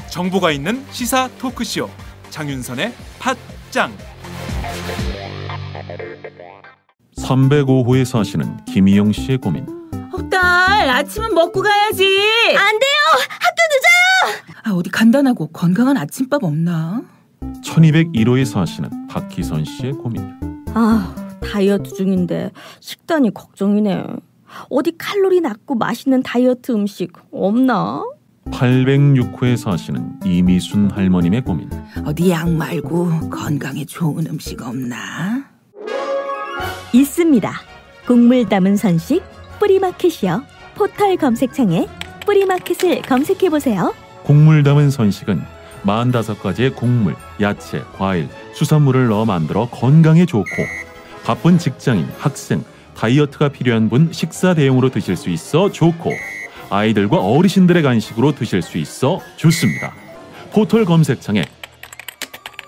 정보가 있는 시사 토크쇼 장윤선의 팟짱. 305호에 사시는 김희영 씨의 고민. 딸, 아침은 먹고 가야지. 안 돼요. 학교 늦어요. 어디 간단하고 건강한 아침밥 없나? 1201호에 사시는 박희선 씨의 고민. 다이어트 중인데 식단이 걱정이네. 어디 칼로리 낮고 맛있는 다이어트 음식 없나? 806호에 사시는 이미순 할머님의 고민. 어디 약 말고 건강에 좋은 음식 없나? 있습니다. 곡물 담은 선식 뿌리마켓이요. 포털 검색창에 뿌리마켓을 검색해보세요. 곡물 담은 선식은 45가지의 곡물, 야채, 과일, 수산물을 넣어 만들어 건강에 좋고 바쁜 직장인, 학생, 다이어트가 필요한 분 식사 대용으로 드실 수 있어 좋고 아이들과 어르신들의 간식으로 드실 수 있어 좋습니다. 포털 검색창에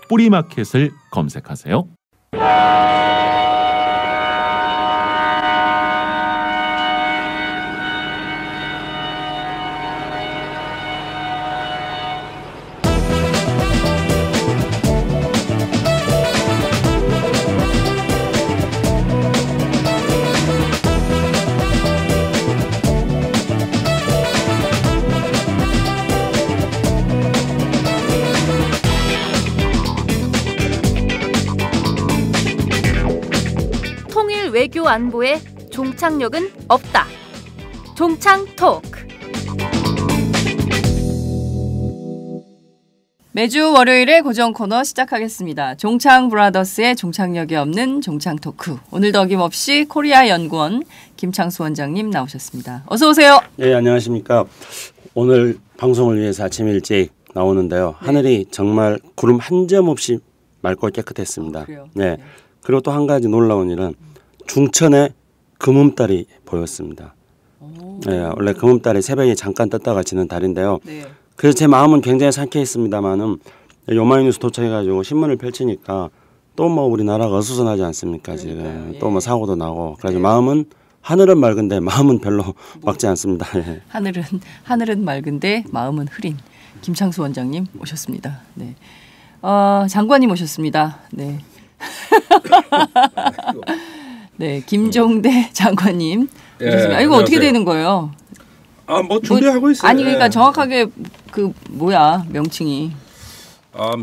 뿌리마켓을 검색하세요. 외교 안보에 종착역은 없다. 종착토크. 매주 월요일에 고정 코너 시작하겠습니다. 종창 브라더스의 종착역이 없는 종착토크. 오늘도 어김없이 코리아 연구원 김창수 원장님 나오셨습니다. 어서 오세요. 네, 안녕하십니까. 오늘 방송을 위해서 아침 일찍 나오는데요. 네. 하늘이 정말 구름 한 점 없이 맑고 깨끗했습니다. 그래요? 네. 그리고 또 한 가지 놀라운 일은 중천에 금음달이 보였습니다. 네, 원래 금음달이 새벽에 잠깐 떴다가 지는 달인데요. 네. 그래서 제 마음은 굉장히 상쾌했습니다만은 요마이뉴스 도착해가지고 신문을 펼치니까 또 뭐 우리나라가 어수선하지 않습니까? 지금 예. 또 뭐 사고도 나고 그래서 마음은 하늘은 맑은데 마음은 별로 맑지 않습니다. 예. 하늘은 맑은데 마음은 흐린 김창수 원장님 오셨습니다. 네. 장관님 오셨습니다. 네. 네, 김종대 장관님 오셨습니다. 이거 어떻게 되는 거예요? 뭐 준비하고 있어요. 아니 그러니까 정확하게 그 뭐야 명칭이?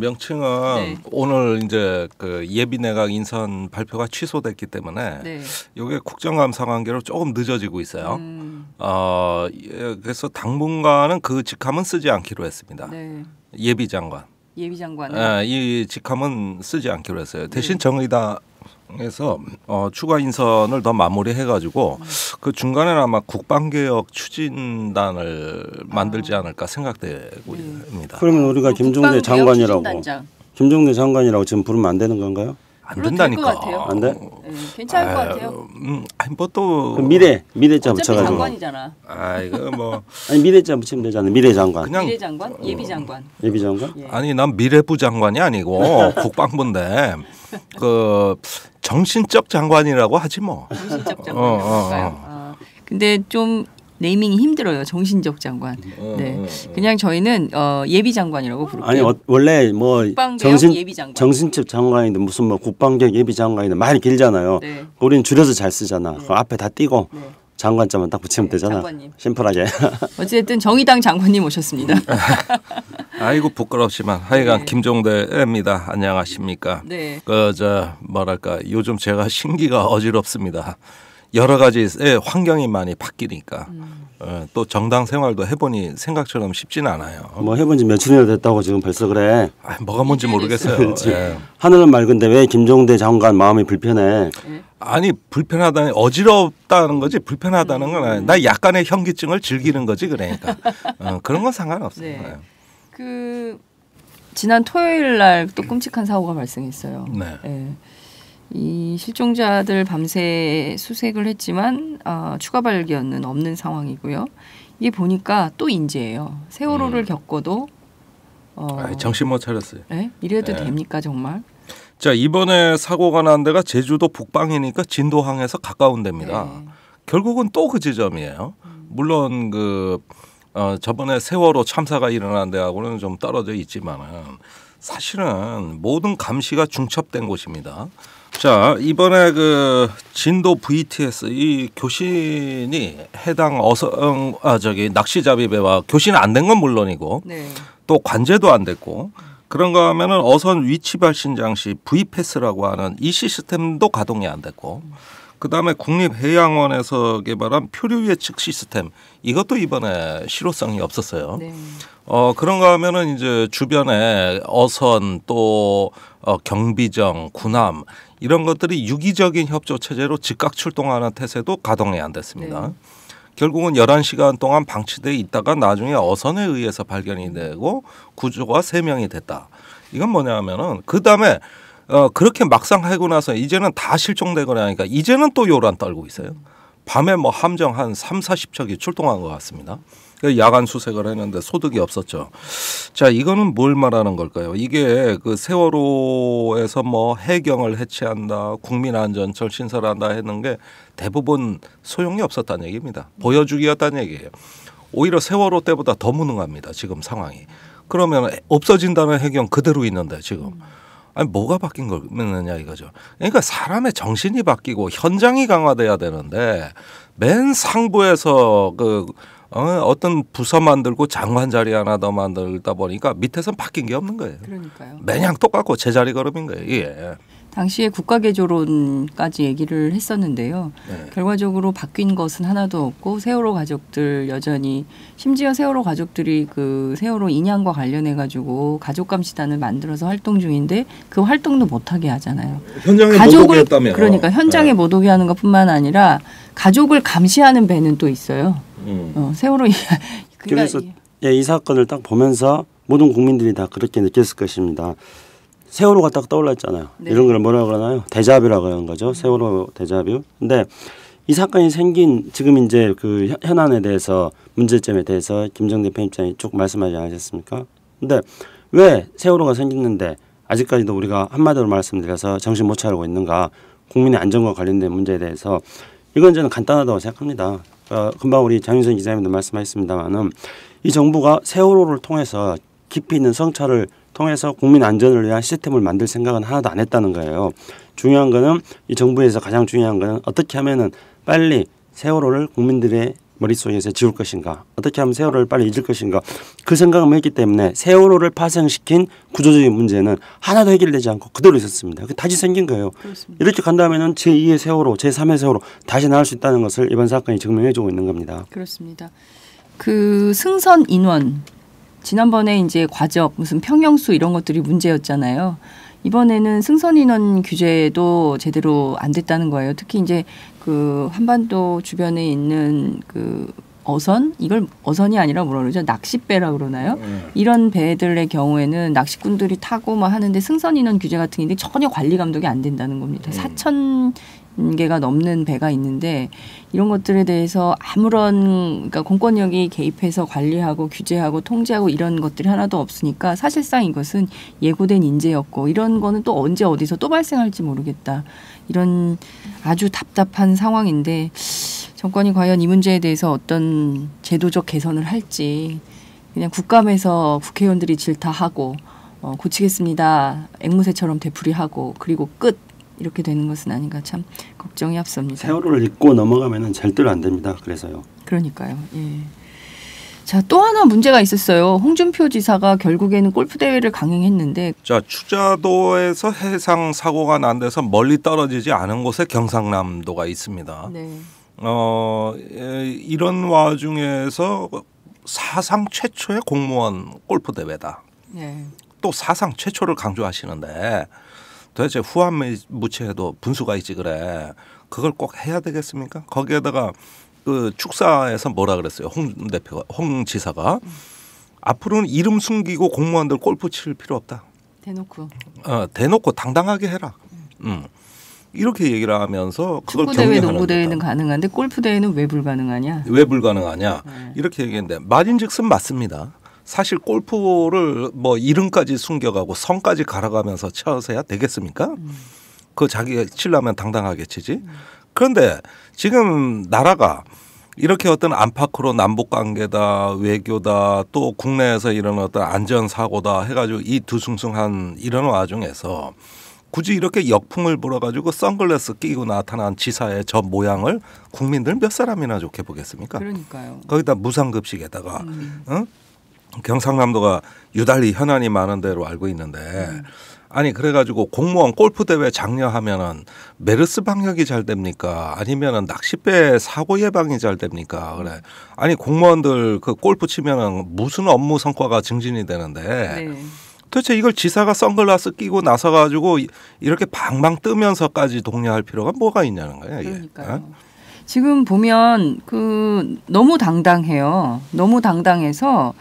명칭은 네. 오늘 이제 그 예비 내각 인선 발표가 취소됐기 때문에 네. 이게 국정감사 관계로 조금 늦어지고 있어요. 그래서 당분간은 그 직함은 쓰지 않기로 했습니다. 네. 예비 장관. 예비 장관. 이 직함은 쓰지 않기로 했어요. 대신 정의당에서 추가 인선을 더 마무리해가지고 그 중간에는 아마 국방개혁 추진단을 만들지 않을까 생각되고 있습니다. 그러면 우리가 김종대 장관이라고 지금 부르면 안 되는 건가요? 안 된다니까. 안 돼? 네, 괜찮을 것 같아요. 뭐 또 미래자 붙여가지고. 장관이잖아. 이거 뭐 아니 미래자 붙이면 되잖아. 미래 장관. 그냥 미래 장관, 예비 장관. 예비 장관? 예. 아니 난 미래부 장관이 아니고 국방부인데 그 정신적 장관이라고 하지 뭐. 정신적 장관일까요? 근데 좀 네이밍이 힘들어요. 정신적 장관. 네, 그냥 저희는 예비 장관이라고 부를게요. 아니 원래 뭐 예비 장관. 정신적 장관인데 무슨 뭐 국방개혁 예비 장관인데 말이 길잖아요. 네. 우리는 줄여서 잘 쓰잖아. 그 앞에 다 띄고 네. 장관자만 딱 붙이면 되잖아. 장관님. 심플하게. 어쨌든 정의당 장관님 오셨습니다. 아이고 부끄럽지만 하여간 네. 김종대입니다. 안녕하십니까. 네. 뭐랄까 요즘 제가 신기가 어지럽습니다. 여러 가지 환경이 많이 바뀌니까 또 정당 생활도 해보니 생각처럼 쉽지는 않아요. 뭐 해본 지 며칠이나 됐다고 지금 벌써 그래. 뭐가 뭔지 모르겠어요. 예. 하늘은 맑은데 왜 김종대 장관 마음이 불편해? 아니 불편하다는 어지럽다는 거지 불편하다는 건 아니에요. 나 약간의 현기증을 즐기는 거지 그러니까 그런 건 상관없어요. 네. 그 지난 토요일 날 또 끔찍한 사고가 발생했어요. 네. 네. 이 실종자들 밤새 수색을 했지만 추가 발견은 없는 상황이고요. 이게 보니까 또 인재예요. 세월호를 겪어도 정신 못 차렸어요. 네? 이래도 네. 됩니까 정말? 자, 이번에 사고가 난 데가 제주도 북방이니까 진도항에서 가까운 데입니다. 네. 결국은 또 그 지점이에요. 물론 저번에 세월호 참사가 일어난 데하고는 좀 떨어져 있지만은 사실은 모든 감시가 중첩된 곳입니다. 자, 이번에 진도 VTS 이 교신이 해당 낚시잡이 배와 교신 안 된 건 물론이고 네. 또 관제도 안 됐고 그런가 하면은 어선 위치 발신 장치 VPS라고 하는 이 시스템도 가동이 안 됐고 그다음에 국립해양원에서 개발한 표류 예측 시스템 이것도 이번에 실효성이 없었어요. 네. 그런가 하면은 이제 주변에 어선 또 경비정, 군함 이런 것들이 유기적인 협조 체제로 즉각 출동하는 태세도 가동이 안 됐습니다. 네. 결국은 11시간 동안 방치돼 있다가 나중에 어선에 의해서 발견이 되고 구조가 3명이 됐다. 이건 뭐냐면은 그다음에 그렇게 막상 하고 나서 이제는 다 실종되거나 하니까 이제는 또 요란 떨고 있어요. 밤에 뭐 함정 한 3, 40척이 출동한 것 같습니다. 야간 수색을 했는데 소득이 없었죠. 자, 이거는 뭘 말하는 걸까요? 이게 세월호에서 뭐 해경을 해체한다, 국민안전처를 신설한다 했는 게 대부분 소용이 없었다는 얘기입니다. 보여주기였다는 얘기예요. 오히려 세월호 때보다 더 무능합니다. 지금 상황이. 그러면 없어진다는 해경 그대로 있는데 지금. 아니 뭐가 바뀐 거느냐 이거죠. 그러니까 사람의 정신이 바뀌고 현장이 강화돼야 되는데 맨 상부에서 어떤 부서 만들고 장관 자리 하나 더 만들다 보니까 밑에선 바뀐 게 없는 거예요. 그러니까요. 매냥 똑같고 제자리 걸음인 거예요. 예. 당시에 국가개조론까지 얘기를 했었는데요. 네. 결과적으로 바뀐 것은 하나도 없고 세월호 가족들 여전히 심지어 세월호 가족들이 세월호 인양과 관련해 가지고 가족감시단을 만들어서 활동 중인데 그 활동도 못하게 하잖아요. 현장에 못 오게 했다며. 그러니까 현장에 못 오게 하는 것뿐만 아니라 가족을 감시하는 배는 또 있어요. 세월호 그래서 이 사건을 딱 보면서 모든 국민들이 다 그렇게 느꼈을 것입니다. 세월호가 딱 떠올랐잖아요. 네. 이런 걸 뭐라 그러나요? 데자뷰라고 하는 거죠. 세월호 데자뷰. 근데 이 사건이 생긴 지금 이제 현안에 대해서 문제점에 대해서 김정대 편집장이 쭉 말씀하지 않으셨습니까? 근데 왜 세월호가 생겼는데 아직까지도 우리가 한마디로 말씀드려서 정신 못 차리고 있는가? 국민의 안전과 관련된 문제에 대해서 이건 저는 간단하다고 생각합니다. 금방 우리 장윤선 기자님도 말씀하셨습니다만은 이 정부가 세월호를 통해서 깊이 있는 성찰을 통해서 국민 안전을 위한 시스템을 만들 생각은 하나도 안 했다는 거예요. 중요한 거는 이 정부에서 가장 중요한 거는 어떻게 하면은 빨리 세월호를 국민들의 머릿속에서 지울 것인가, 어떻게 하면 세월호를 빨리 잊을 것인가, 그 생각을 했기 때문에 세월호를 파생시킨 구조적인 문제는 하나도 해결되지 않고 그대로 있었습니다. 다시 생긴 거예요. 그렇습니다. 이렇게 간다면은 제2의 세월호, 제3의 세월호 다시 나올 수 있다는 것을 이번 사건이 증명해주고 있는 겁니다. 그렇습니다. 승선 인원 지난번에 이제 과적 무슨 평형수 이런 것들이 문제였잖아요. 이번에는 승선 인원 규제도 제대로 안 됐다는 거예요. 특히 이제 한반도 주변에 있는 어선 이걸 어선이 아니라 뭐라 그러죠? 낚싯배라 그러나요? 이런 배들의 경우에는 낚시꾼들이 타고 뭐 하는데 승선 인원 규제 같은 게 전혀 관리 감독이 안 된다는 겁니다. 4,000개가 넘는 배가 있는데 이런 것들에 대해서 그러니까 공권력이 개입해서 관리하고 규제하고 통제하고 이런 것들이 하나도 없으니까 사실상 이것은 예고된 인재였고 이런 거는 또 언제 어디서 또 발생할지 모르겠다. 이런 아주 답답한 상황인데 정권이 과연 이 문제에 대해서 어떤 제도적 개선을 할지 그냥 국감에서 국회의원들이 질타하고 고치겠습니다. 앵무새처럼 되풀이하고 그리고 끝 이렇게 되는 것은 아닌가 참 걱정이 앞섭니다. 세월호를 잊고 넘어가면은 절대로 안 됩니다. 그래서요. 그러니까요. 예. 자, 또 하나 문제가 있었어요. 홍준표 지사가 결국에는 골프 대회를 강행했는데 자, 추자도에서 해상 사고가 난 데서 멀리 떨어지지 않은 곳에 경상남도가 있습니다. 네. 이런 와중에서 사상 최초의 공무원 골프 대회다. 네. 또 사상 최초를 강조하시는데 도대체 후한무치해도 분수가 있지 그래. 그걸 꼭 해야 되겠습니까? 거기에다가 축사에서 뭐라 그랬어요? 홍 지사가 앞으로는 이름 숨기고 공무원들 골프 칠 필요 없다. 대놓고 당당하게 해라. 이렇게 얘기를 하면서 그걸 축구대회, 농구대회는 가능한데 골프대회는 왜 불가능하냐? 왜 불가능하냐? 이렇게 얘기했는데 말인즉슨 맞습니다. 사실 골프를 뭐 이름까지 숨겨가고 성까지 갈아가면서 쳐서야 되겠습니까? 그 자기가 치려면 당당하게 치지. 그런데 지금 나라가 이렇게 어떤 안팎으로 남북 관계다, 외교다, 또 국내에서 이런 어떤 안전 사고다 해가지고 이 두숭숭한 이런 와중에서 굳이 이렇게 역풍을 불어가지고 선글라스 끼고 나타난 지사의 저 모양을 국민들 몇 사람이나 좋게 보겠습니까? 그러니까요. 거기다 무상급식에다가 경상남도가 유달리 현안이 많은 데로 알고 있는데 아니 그래가지고 공무원 골프 대회 장려하면은 메르스 방역이 잘 됩니까? 아니면은 낚싯배 사고 예방이 잘 됩니까? 그래. 아니 공무원들 그 골프 치면은 무슨 업무 성과가 증진이 되는데 네. 도대체 이걸 지사가 선글라스 끼고 나서가지고 이렇게 방방 뜨면서까지 독려할 필요가 뭐가 있냐는 거야. 이게. 그러니까요. 지금 보면 그 너무 당당해요. 너무 당당해서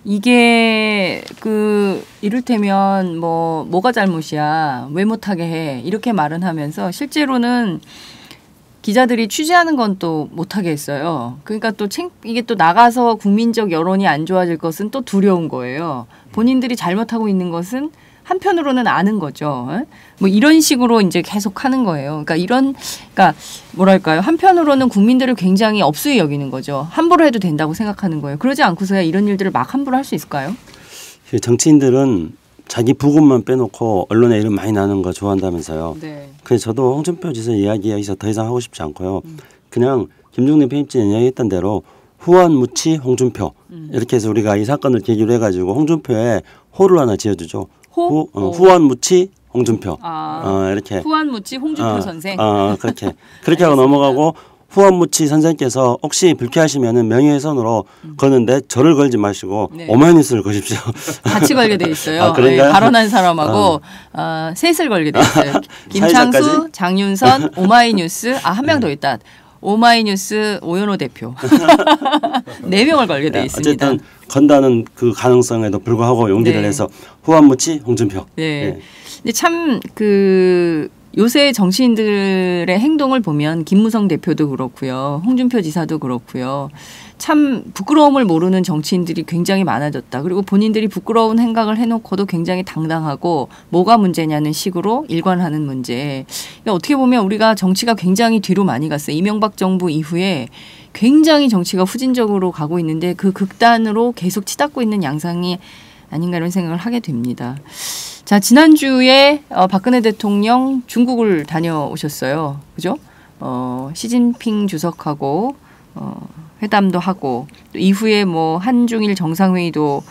이게 그 이를테면 뭐가 잘못이야 왜 못하게 해 이렇게 말은 하면서 실제로는 기자들이 취재하는 건 또 못하게 했어요. 그러니까 또 이게 또 나가서 국민적 여론이 안 좋아질 것은 또 두려운 거예요. 본인들이 잘못하고 있는 것은 한편으로는 아는 거죠. 뭐 이런 식으로 이제 계속 하는 거예요. 그러니까 뭐랄까요? 한편으로는 국민들을 굉장히 업수히 여기는 거죠. 함부로 해도 된다고 생각하는 거예요. 그러지 않고서야 이런 일들을 막 함부로 할 수 있을까요? 정치인들은 자기 부분만 빼놓고 언론에 이름 많이 나는 거 좋아한다면서요. 네. 그래서 저도 홍준표 지사 이야기에서 더 이상 하고 싶지 않고요. 그냥 김종대 편집장이 이야기했던 대로 후원무치 홍준표 이렇게 해서 우리가 이 사건을 계기로 해가지고 홍준표에 호를 하나 지어주죠. 후원무치 홍준표. 이렇게 후원무치 홍준표 선생. 그렇게 하고 넘어가고 후원무치 선생께서 혹시 불쾌하시면은 명예훼손으로 거는데 저를 걸지 마시고 네. 오마이뉴스를 거십시오. 같이 걸게 돼 있어요. 그런가요? 네, 발언한 사람하고 셋을 걸게 돼 있어요. 김창수, 사회자까지? 장윤선, 오마이뉴스. 한 명 더 있다. 오마이뉴스 오연호 대표. 4명을 걸게 돼 있습니다. 어쨌든 건다는 그 가능성에도 불구하고 용기를 네. 해서 후원무치 홍준표. 네. 근데 참 요새 정치인들의 행동을 보면 김무성 대표도 그렇고요. 홍준표 지사도 그렇고요. 참 부끄러움을 모르는 정치인들이 굉장히 많아졌다. 그리고 본인들이 부끄러운 생각을 해놓고도 굉장히 당당하고 뭐가 문제냐는 식으로 일관하는 문제. 그러니까 어떻게 보면 우리가 정치가 굉장히 뒤로 많이 갔어요. 이명박 정부 이후에 굉장히 정치가 후진적으로 가고 있는데 그 극단으로 계속 치닫고 있는 양상이 아닌가 이런 생각을 하게 됩니다. 자, 지난주에 박근혜 대통령 중국을 다녀오셨어요. 그죠? 시진핑 주석하고 회담도 하고 또 이후에 뭐 한중일 정상회의도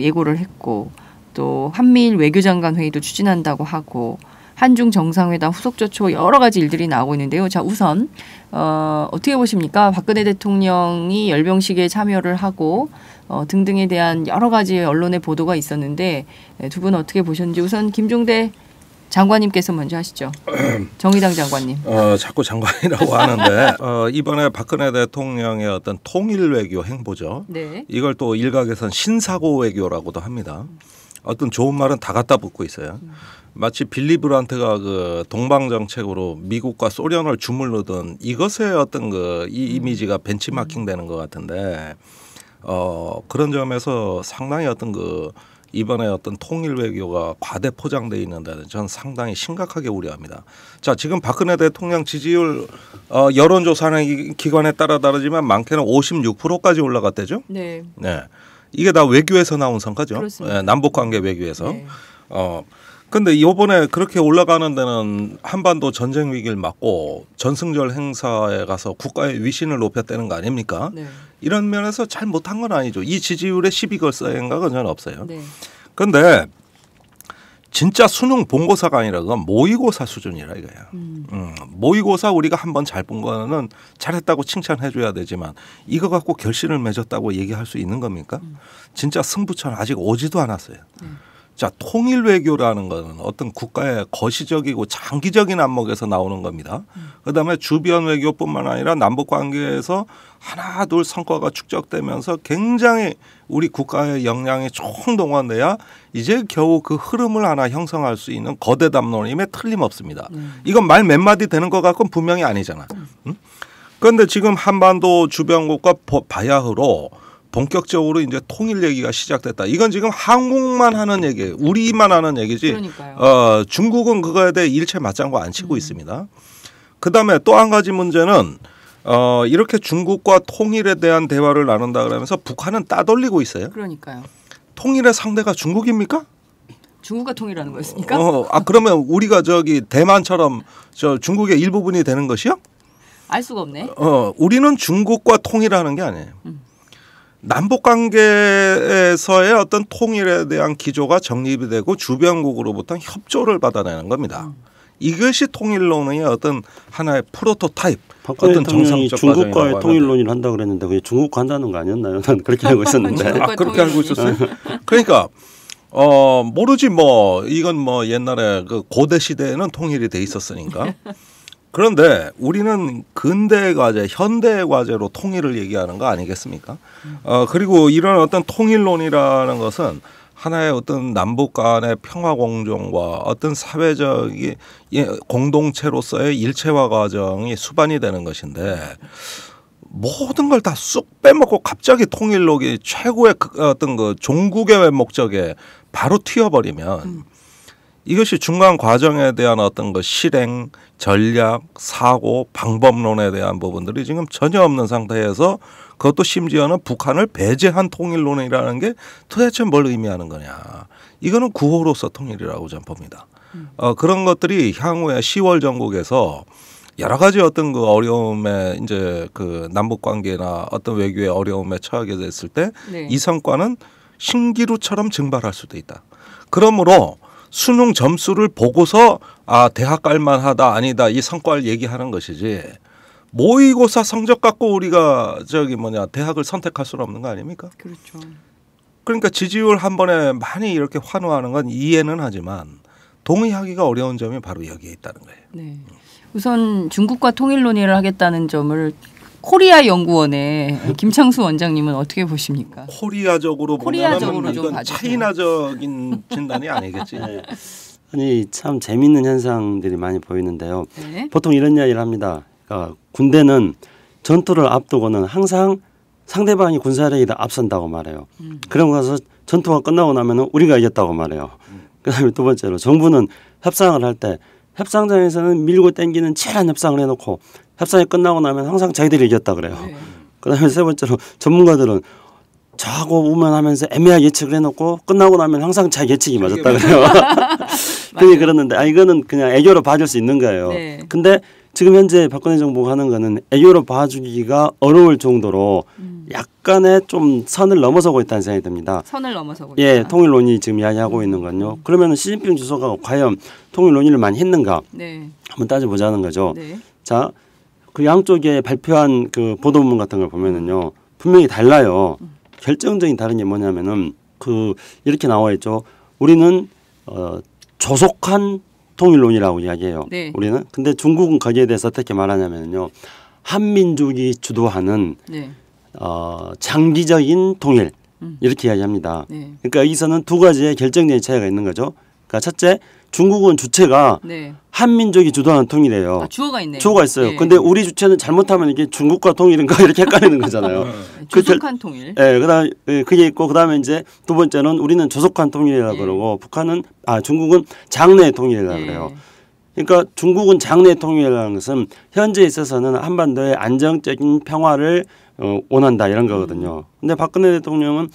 예고를 했고 또 한미일 외교장관 회의도 추진한다고 하고 한중 정상회담 후속 조처 여러 가지 일들이 나오고 있는데요. 자, 우선 어떻게 보십니까? 박근혜 대통령이 열병식에 참여를 하고 등등에 대한 여러 가지 언론의 보도가 있었는데 두 분 어떻게 보셨는지 우선 김종대 장관님께서 먼저 하시죠. 정의당 장관님. 자꾸 장관이라고 하는데 이번에 박근혜 대통령의 어떤 통일 외교 행보죠. 네. 이걸 또 일각에선 신사고 외교라고도 합니다. 어떤 좋은 말은 다 갖다 붙고 있어요. 마치 빌리 브란트가 그 동방 정책으로 미국과 소련을 주물르던 이것의 어떤 이 이미지가 벤치마킹 되는 것 같은데 그런 점에서 상당히 어떤 이번에 어떤 통일 외교가 과대 포장돼 있는데 저는 상당히 심각하게 우려합니다. 자, 지금 박근혜 대통령 지지율 여론조사하는 기관에 따라 다르지만 많게는 56%까지 올라갔대죠. 네. 네, 이게 다 외교에서 나온 성과죠. 그렇습니다. 남북관계 외교에서. 네. 근데 이번에 그렇게 올라가는 데는 한반도 전쟁 위기를 막고 전승절 행사에 가서 국가의 위신을 높였다는 거 아닙니까? 네. 이런 면에서 잘 못한 건 아니죠. 이 지지율에 시비 걸 생각은 전혀 없어요. 네. 그런데 진짜 수능 본고사가 아니라 그건 모의고사 수준이라 이거야. 모의고사 우리가 한번 잘 본 거는 잘했다고 칭찬해 줘야 되지만 이거 갖고 결실을 맺었다고 얘기할 수 있는 겁니까? 진짜 승부처는 아직 오지도 않았어요. 자, 통일 외교라는 것은 어떤 국가의 거시적이고 장기적인 안목에서 나오는 겁니다. 그다음에 주변 외교뿐만 아니라 남북 관계에서 하나 둘 성과가 축적되면서 굉장히 우리 국가의 역량이 총동원돼야 이제 겨우 그 흐름을 하나 형성할 수 있는 거대 담론임에 틀림없습니다. 이건 말 몇 마디 되는 것 같고는 분명히 아니잖아. 그런데 지금 한반도 주변국과 바야흐로 본격적으로 이제 통일 얘기가 시작됐다. 이건 지금 한국만 하는 얘기예요. 우리만 하는 얘기지. 그러니까요. 중국은 그거에 대해 일체 맞장구 안 치고 있습니다. 그다음에 또 한 가지 문제는 이렇게 중국과 통일에 대한 대화를 나눈다 그러면서 북한은 따돌리고 있어요. 그러니까요. 통일의 상대가 중국입니까? 중국과 통일하는 거였습니까? 그러면 우리가 저기 대만처럼 저 중국의 일부분이 되는 것이요? 알 수가 없네. 우리는 중국과 통일하는 게 아니에요. 남북 관계에서의 어떤 통일에 대한 기조가 정립이 되고 주변국으로부터 협조를 받아내는 겁니다. 이것이 통일론의 어떤 하나의 프로토타입, 어떤 정상적 중국과의 통일론을 한다 그랬는데 그게 중국과 한다는 거 아니었나요? 난 그렇게 알고 있었는데. 그렇게 알고 있었어요? 그러니까 모르지 뭐 이건 뭐 옛날에 그 고대 시대에는 통일이 돼 있었으니까. 그런데 우리는 근대 과제, 현대 과제로 통일을 얘기하는 거 아니겠습니까? 그리고 이런 어떤 통일론이라는 것은 하나의 어떤 남북 간의 평화 공존과 어떤 사회적인 공동체로서의 일체화 과정이 수반이 되는 것인데 모든 걸 다 쑥 빼먹고 갑자기 통일론이 최고의 어떤 그 종국의 목적에 바로 튀어버리면 이것이 중간 과정에 대한 어떤 그 실행, 전략, 사고, 방법론에 대한 부분들이 지금 전혀 없는 상태에서 그것도 심지어는 북한을 배제한 통일론이라는 게 도대체 뭘 의미하는 거냐. 이거는 구호로서 통일이라고 저는 봅니다. 그런 것들이 향후에 10월 전국에서 여러 가지 어떤 그 어려움에 이제 그 남북 관계나 어떤 외교의 어려움에 처하게 됐을 때 이 성과는 신기루처럼 증발할 수도 있다. 그러므로 수능 점수를 보고서 대학 갈만하다 아니다 이 성과를 얘기하는 것이지 모의고사 성적 갖고 우리가 대학을 선택할 수는 없는 거 아닙니까? 그렇죠. 그러니까 지지율 한 번에 많이 이렇게 환호하는 건 이해는 하지만 동의하기가 어려운 점이 바로 여기에 있다는 거예요. 네. 우선 중국과 통일론의를 하겠다는 점을 코리아 연구원의 김창수 원장님은 어떻게 보십니까? 코리아적으로 보면 좀 이건 봐주세요. 차이나적인 진단이 아니겠지. 네. 아니 참 재미있는 현상들이 많이 보이는데요. 네. 보통 이런 이야기를 합니다. 그러니까 군대는 전투를 앞두고는 항상 상대방이 군사력이 다 앞선다고 말해요. 그러고 나서 전투가 끝나고 나면은 우리가 이겼다고 말해요. 그다음에 두 번째로 정부는 협상을 할 때 협상장에서는 밀고 땡기는 치열한 협상을 해놓고 협상이 끝나고 나면 항상 자기들이 이겼다 그래요. 네. 그다음에 세 번째로 전문가들은 저하고 우면하면서 애매하게 예측을 해놓고 끝나고 나면 항상 자기 예측이 맞았다 그래요. 그게 그러는데 이거는 그냥 애교로 봐줄 수 있는 거예요. 네. 근데 지금 현재 박근혜 정부가 하는 거는 애교로 봐주기가 어려울 정도로 약간의 좀 선을 넘어서고 있다는 생각이 듭니다. 선을 넘어서고 예, 있다. 통일론이 지금 이야기하고 있는 건요. 그러면 시진핑 주석가 과연 통일론의를 많이 했는가? 네. 한번 따져보자는 거죠. 네. 자, 그 양쪽에 발표한 그 보도문 같은 걸 보면은요, 분명히 달라요. 결정적인 다른 게 뭐냐면은 이렇게 나와 있죠. 우리는 조속한 통일론이라고 이야기해요. 네. 우리는. 근데 중국은 거기에 대해서 어떻게 말하냐면요, 한민족이 주도하는 네. 장기적인 통일 이렇게 이야기합니다. 네. 그러니까 여기서는 두 가지의 결정적인 차이가 있는 거죠. 그러니까 첫째, 중국은 주체가 네. 한민족이 주도하는 통일이에요. 주어가 있네요. 주어가 있어요. 네. 근데 우리 주체는 잘못하면 이게 중국과 통일인가 이렇게 헷갈리는 거잖아요. 조속한 통일. 예, 그다음 그게 있고 그다음에 이제 두 번째는 우리는 조속한 통일이라고 예. 그러고 중국은 장내 통일이라고 예. 그래요. 그러니까 중국은 장내 통일이라는 것은 현재에 있어서는 한반도의 안정적인 평화를 원한다 이런 거거든요. 근데 박근혜 대통령은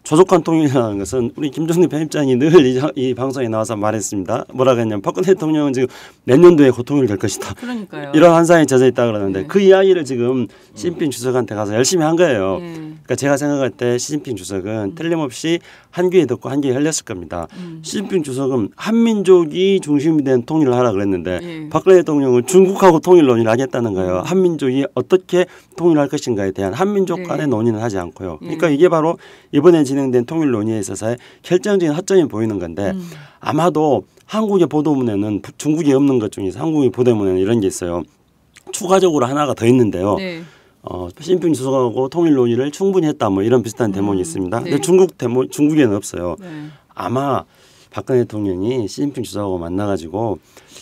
조속한 통일이라는 것은 우리 김종대 편집장이 늘 이 방송에 나와서 말했습니다. 뭐라고 했냐면 박근혜 대통령은 지금 몇 년도에 고통이 될 것이다. 그러니까요. 이런 환상에 젖어 있다 그러는데 네. 그 이야기를 지금 시진핑 주석한테 가서 열심히 한 거예요. 네. 그러니까 제가 생각할 때 시진핑 주석은 틀림없이 한 귀에 듣고 한 귀에 흘렸을 겁니다. 시진핑 주석은 한민족이 중심이 된 통일을 하라 그랬는데 네. 박근혜 대통령은 중국하고 통일 논의를 하겠다는 거예요. 한민족이 어떻게 통일할 것인가에 대한 한민족 간의 네. 논의는 하지 않고요. 그러니까 이게 바로 이번에 진행된 통일 논의에 있어서의 결정적인 허점이 보이는 건데 아마도 한국의 보도문에는 중국이 없는 것 중에서 한국의 보도문에는 이런 게 있어요. 추가적으로 하나가 더 있는데요. 네. 시진핑 주석하고 통일 논의를 충분히 했다 뭐 이런 비슷한 대목이 있습니다. 네. 근데 중국에는 없어요. 네. 아마 박근혜 대통령이 시진핑 주석하고 만나가지고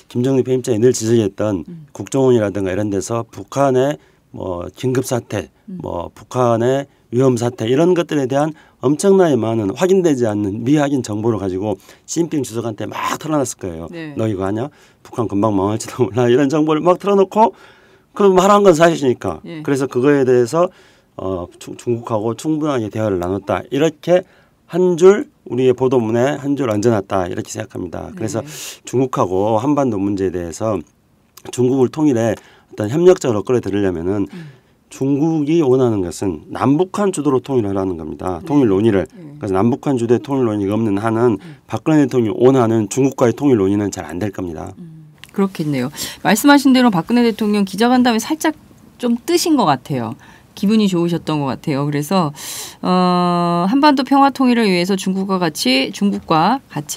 김정일 편집장이 늘 지적했던 국정원이라든가 이런 데서 북한의 뭐 긴급 사태, 뭐 북한의 위험 사태 이런 것들에 대한 엄청나게 많은 확인되지 않는 미확인 정보를 가지고 시진핑 주석한테 막 털어놨을 거예요. 네. 너 이거 아냐? 북한 금방 망할지도 몰라 이런 정보를 막 털어놓고 그 말한 건 사실이니까. 예. 그래서 그거에 대해서 중국하고 충분하게 대화를 나눴다. 이렇게 한 줄 우리의 보도문에 한 줄 얹어놨다 이렇게 생각합니다. 그래서 중국하고 한반도 문제에 대해서 중국을 통일해 어떤 협력적으로 끌어들이려면은 중국이 원하는 것은 남북한 주도로 통일하라는 겁니다. 통일 논의를. 그래서 남북한 주도의 통일 논의가 없는 한은 박근혜 대통령이 원하는 중국과의 통일 논의는 잘 안 될 겁니다. 그렇겠네요. 말씀하신 대로 박근혜 대통령 기자간담회 살짝 좀 뜨신 것 같아요. 기분이 좋으셨던 것 같아요. 그래서 한반도 평화 통일을 위해서 중국과 같이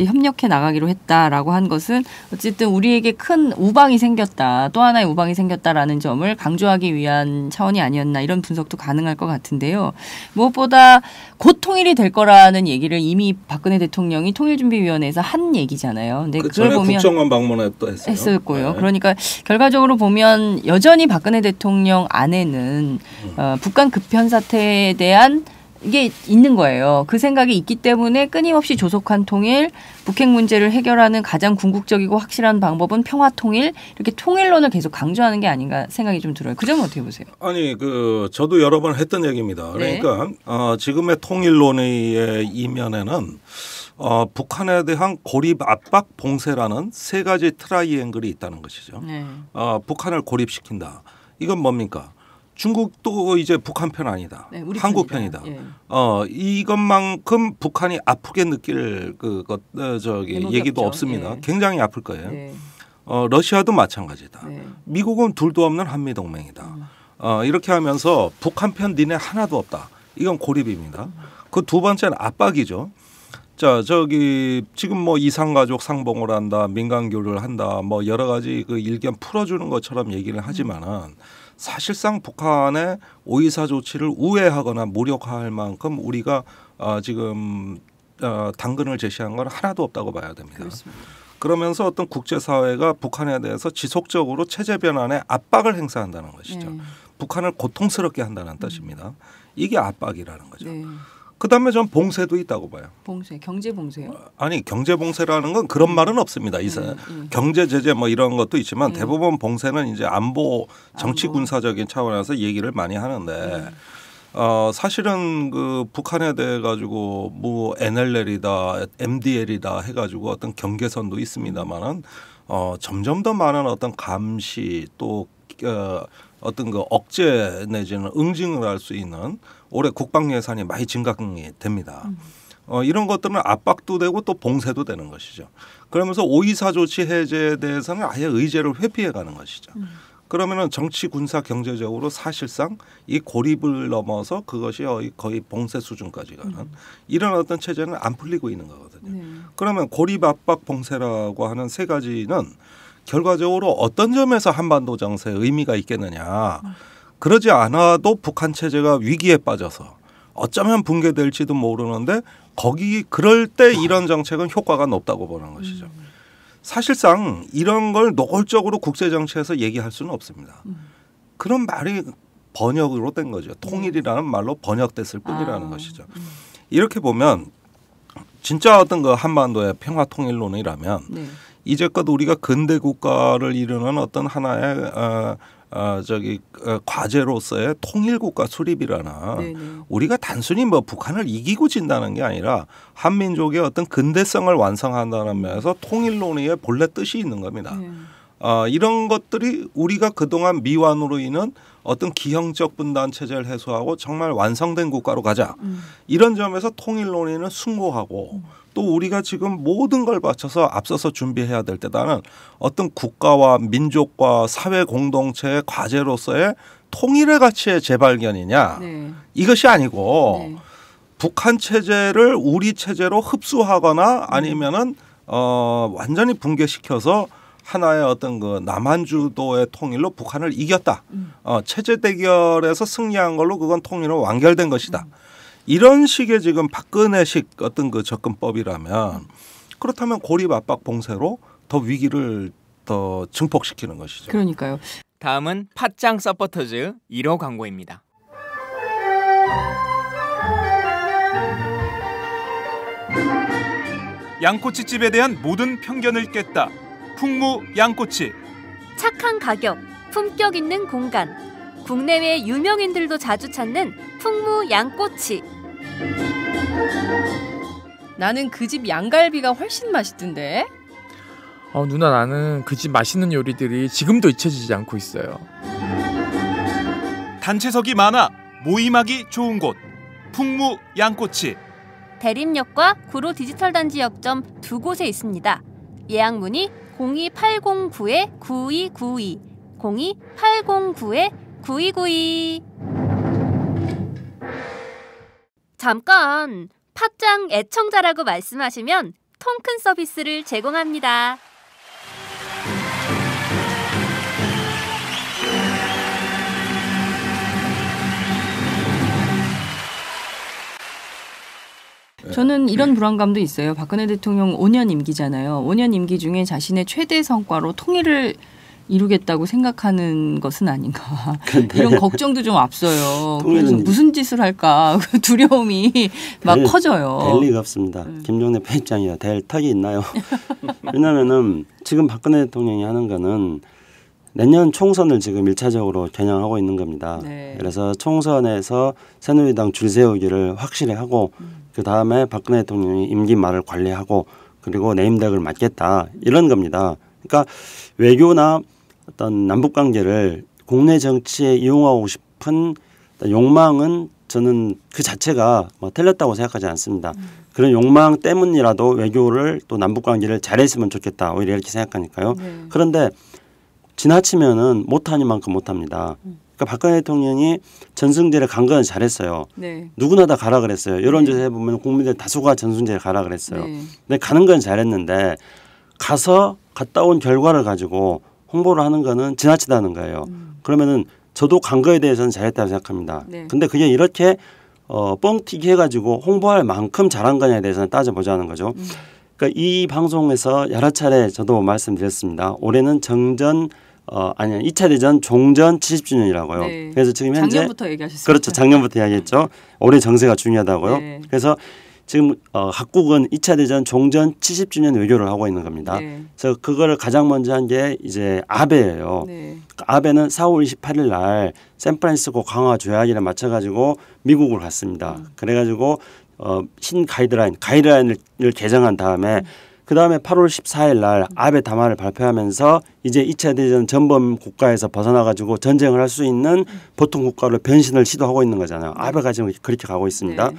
협력해 나가기로 했다라고 한 것은 어쨌든 우리에게 큰 우방이 생겼다. 또 하나의 우방이 생겼다라는 점을 강조하기 위한 차원이 아니었나 이런 분석도 가능할 것 같은데요. 무엇보다 곧 통일이 될 거라는 얘기를 이미 박근혜 대통령이 통일준비위원회에서 한 얘기잖아요. 근데 그 그걸 전에 보면 국정원 방문도 했었고요. 네. 그러니까 결과적으로 보면 여전히 박근혜 대통령 안에는 북한 급변 사태에 대한 이게 있는 거예요. 그 생각이 있기 때문에 끊임없이 조속한 통일, 북핵 문제를 해결하는 가장 궁극적이고 확실한 방법은 평화 통일, 이렇게 통일론을 계속 강조하는 게 아닌가 생각이 좀 들어요. 그 점은 어떻게 보세요? 아니 저도 여러 번 했던 얘기입니다. 네. 그러니까 지금의 통일론의 이면에는 북한에 대한 고립 압박 봉쇄라는 세 가지 트라이앵글이 있다는 것이죠. 네. 북한을 고립시킨다. 이건 뭡니까? 중국도 이제 북한 편 아니다. 네, 우리 한국 편이다. 편이다. 예. 이것만큼 북한이 아프게 느낄 얘기도 없죠. 없습니다. 예. 굉장히 아플 거예요. 네. 러시아도 마찬가지다. 네. 미국은 둘도 없는 한미 동맹이다. 이렇게 하면서 북한 편 니네 하나도 없다. 이건 고립입니다. 그 두 번째는 압박이죠. 자, 지금 뭐 이산가족 상봉을 한다, 민간 교류를 한다, 뭐 여러 가지 그 일견 풀어주는 것처럼 얘기를 하지만은 사실상 북한의 오이사 조치를 우회하거나 무력화할 만큼 우리가 지금 당근을 제시한 건 하나도 없다고 봐야 됩니다. 그렇습니다. 그러면서 어떤 국제사회가 북한에 대해서 지속적으로 체제 변환에 압박을 행사한다는 것이죠. 네. 북한을 고통스럽게 한다는 뜻입니다. 이게 압박이라는 거죠. 네. 그다음에 전 봉쇄도 있다고 봐요. 봉쇄, 경제 봉쇄요? 아니 경제 봉쇄라는 건 그런 말은 없습니다. 경제 제재 뭐 이런 것도 있지만 대부분 봉쇄는 이제 안보 정치 군사적인 차원에서 얘기를 많이 하는데 사실은 그 북한에 대해 가지고 뭐 NLL이다, MDL이다 해가지고 어떤 경계선도 있습니다만은 점점 더 많은 어떤 감시 또 어떤 그 억제 내지는 응징을 할 수 있는 올해 국방 예산이 많이 증강이 됩니다. 이런 것들은 압박도 되고 또 봉쇄도 되는 것이죠. 그러면서 5.24 조치 해제에 대해서는 아예 의제를 회피해 가는 것이죠. 그러면은 정치, 군사, 경제적으로 사실상 이 고립을 넘어서 그것이 거의 봉쇄 수준까지 가는 이런 어떤 체제는 안 풀리고 있는 거거든요. 그러면 고립, 압박, 봉쇄라고 하는 세 가지는 결과적으로 어떤 점에서 한반도 정세에 의미가 있겠느냐. 그러지 않아도 북한 체제가 위기에 빠져서 어쩌면 붕괴될지도 모르는데 그럴 때 이런 정책은 효과가 높다고 보는 것이죠. 사실상 이런 걸 노골적으로 국제정치에서 얘기할 수는 없습니다. 그런 말이 번역으로 된 거죠. 통일이라는 말로 번역됐을 뿐이라는 것이죠. 이렇게 보면 진짜 어떤 그 한반도의 평화 통일론이라면 이제껏 우리가 근대 국가를 이루는 어떤 하나의 과제로서의 통일국가 수립이라는 우리가 단순히 뭐 북한을 이기고 진다는 게 아니라 한민족의 어떤 근대성을 완성한다는 면에서 통일론의 본래 뜻이 있는 겁니다. 이런 것들이 우리가 그동안 미완으로 인한 어떤 기형적 분단 체제를 해소하고 정말 완성된 국가로 가자. 이런 점에서 통일론의는 숭고하고 또 우리가 지금 모든 걸 바쳐서 앞서서 준비해야 될 때다는 어떤 국가와 민족과 사회 공동체의 과제로서의 통일의 가치의 재발견이냐. 이것이 아니고 북한 체제를 우리 체제로 흡수하거나 아니면은 완전히 붕괴시켜서 하나의 어떤 그 남한 주도의 통일로 북한을 이겼다. 체제 대결에서 승리한 걸로 그건 통일은 완결된 것이다. 이런 식의 지금 박근혜식 어떤 그 접근법이라면 그렇다면 고립 압박 봉쇄로 더 위기를 더 증폭시키는 것이죠. 그러니까요. 다음은 팟짱 서포터즈 1호 광고입니다. 양꼬치집에 대한 모든 편견을 깼다. 풍무 양꼬치. 착한 가격, 품격 있는 공간. 국내외 유명인들도 자주 찾는 풍무 양꼬치. 나는 그 집 양갈비가 훨씬 맛있던데. 누나, 나는 그 집 맛있는 요리들이 지금도 잊혀지지 않고 있어요. 단체석이 많아 모임하기 좋은 곳. 풍무 양꼬치. 대림역과 구로 디지털 단지 역점 두 곳에 있습니다. 예약 문의 02809-9292, 02809-9292. 잠깐, 팟짱 애청자라고 말씀하시면 통큰 서비스를 제공합니다. 저는 이런 불안감도 있어요. 박근혜 대통령 5년 임기잖아요. 5년 임기 중에 자신의 최대 성과로 통일을 이루겠다고 생각하는 것은 아닌가. 이런 걱정도 좀 앞서요. 그래서 무슨 짓을 할까 두려움이 막 커져요. 될 리가 없습니다. 김종대 편집장이야. 될 턱이 있나요? 왜냐하면은 지금 박근혜 대통령이 하는 거는 내년 총선을 지금 1차적으로 겨냥하고 있는 겁니다. 네. 그래서 총선에서 새누리당 줄 세우기를 확실히 하고 그다음에 박근혜 대통령이 임기 말을 관리하고 그리고 내임덕을 맡겠다 이런 겁니다. 그러니까 외교나 어떤 남북관계를 국내 정치에 이용하고 싶은 욕망은 저는 그 자체가 뭐 틀렸다고 생각하지 않습니다. 그런 욕망 때문이라도 외교를 또 남북관계를 잘했으면 좋겠다 오히려 이렇게 생각하니까요. 네. 그런데 지나치면은 못하니만큼 못합니다. 그러니까 박근혜 대통령이 전승제를 간 건 잘했어요. 네. 누구나 다 가라 그랬어요. 여론조사에 보면 국민들 다수가 전승제를 가라 그랬어요. 네. 근데 가는 건 잘했는데 갔다 온 결과를 가지고 홍보를 하는 거는 지나치다는 거예요. 그러면은 저도 간 거에 대해서는 잘했다고 생각합니다. 네. 근데 그게 이렇게 뻥튀기 해가지고 홍보할 만큼 잘한 거냐에 대해서는 따져보자는 거죠. 그러니까 이 방송에서 여러 차례 저도 말씀드렸습니다. 올해는 2차 대전 종전 70주년이라고요. 네. 그래서 지금 현재 작년부터 얘기하셨습니다. 그렇죠. 작년부터 이야기했죠. 올해 정세가 중요하다고요. 네. 그래서 지금 각국은 2차 대전 종전 70주년 외교를 하고 있는 겁니다. 네. 그래서 그거를 가장 먼저 한 게 이제 아베예요. 네. 아베는 4월 28일 날 샌프란시스코 강화 조약일에 맞춰가지고 미국을 갔습니다. 그래가지고 신 가이드라인을 개정한 다음에 그 다음에 8월 14일 날 아베 담화를 발표하면서 이제 2차 대전 전범 국가에서 벗어나가지고 전쟁을 할 수 있는 보통 국가로 변신을 시도하고 있는 거잖아요. 아베가 지금 그렇게 가고 있습니다. 네.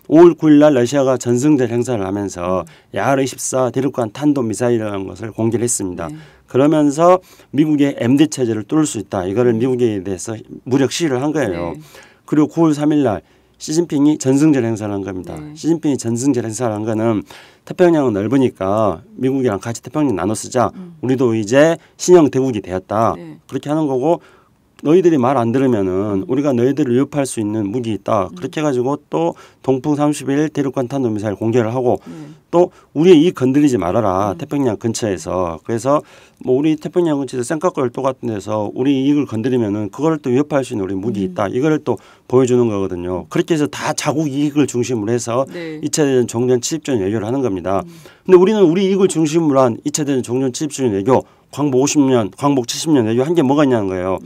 5월 9일 날 러시아가 전승절 행사를 하면서 야R-24 대륙간 탄도미사일이라는 것을 공개를 했습니다. 네. 그러면서 미국의 MD 체제를 뚫을 수 있다. 이거를 미국에 대해서 무력 시위를 한 거예요. 네. 그리고 9월 3일 날 시진핑이 전승절 행사를 한 겁니다. 네. 시진핑이 전승절 행사를 한 거는 태평양은 넓으니까 미국이랑 같이 태평양 나눠 쓰자. 우리도 이제 신형 대국이 되었다. 네. 그렇게 하는 거고 너희들이 말 안 들으면은 우리가 너희들을 위협할 수 있는 무기 있다. 그렇게 해가지고 또 동풍 31 대륙간 탄도미사일 공개를 하고 또 우리의 이익 건드리지 말아라. 태평양 근처에서. 그래서 뭐 우리 태평양 근처에서 쌍꺼풀도 같은 데서 우리 이익을 건드리면은 그걸 또 위협할 수 있는 우리 무기 있다. 이거를 또 보여주는 거거든요. 그렇게 해서 다 자국 이익을 중심으로 해서 네. 2차 대전 종전 70주년 외교를 하는 겁니다. 근데 우리는 우리 이익을 중심으로 한 2차 대전 종전 70주년 외교, 광복 50년, 광복 70년 외교 한 게 뭐가 있냐는 거예요.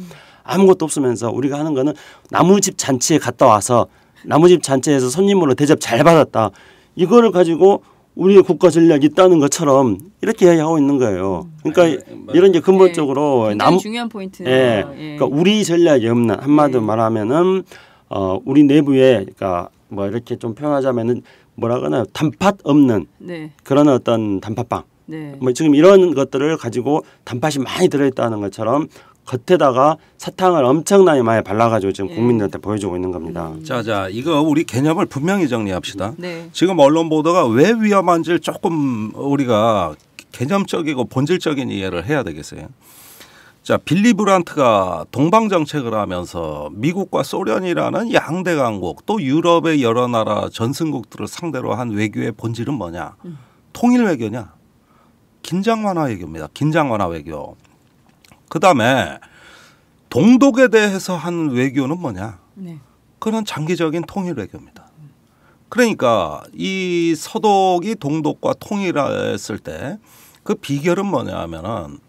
아무것도 없으면서 우리가 하는 거는 나무집 잔치에 갔다 와서 나무집 잔치에서 손님으로 대접 잘 받았다. 이거를 가지고 우리의 국가 전략이 있다는 것처럼 이렇게 이야기하고 있는 거예요. 그러니까 이런 게 근본적으로 굉장히 중요한 포인트예요. 예. 그러니까 우리 전략이 없는 한마디로 말하면은 우리 내부에 그러니까 뭐 이렇게 좀 표현하자면은 뭐라 그러나요? 단팥 없는 네. 그런 어떤 단팥빵. 네. 뭐 지금 이런 것들을 가지고 단팥이 많이 들어있다는 것처럼 겉에다가 사탕을 엄청나게 많이 발라가지고 지금 국민들한테 보여주고 있는 겁니다. 자, 이거 우리 개념을 분명히 정리합시다. 네. 지금 언론 보도가 왜 위험한지를 조금 우리가 개념적이고 본질적인 이해를 해야 되겠어요. 자, 빌리 브란트가 동방 정책을 하면서 미국과 소련이라는 양대 강국 또 유럽의 여러 나라 전승국들을 상대로 한 외교의 본질은 뭐냐? 통일 외교냐? 긴장 완화 외교입니다. 긴장 완화 외교. 그다음에 동독에 대해서 한 외교는 뭐냐? 네. 그건 장기적인 통일 외교입니다. 그러니까 이 서독이 동독과 통일했을 때 그 비결은 뭐냐 하면은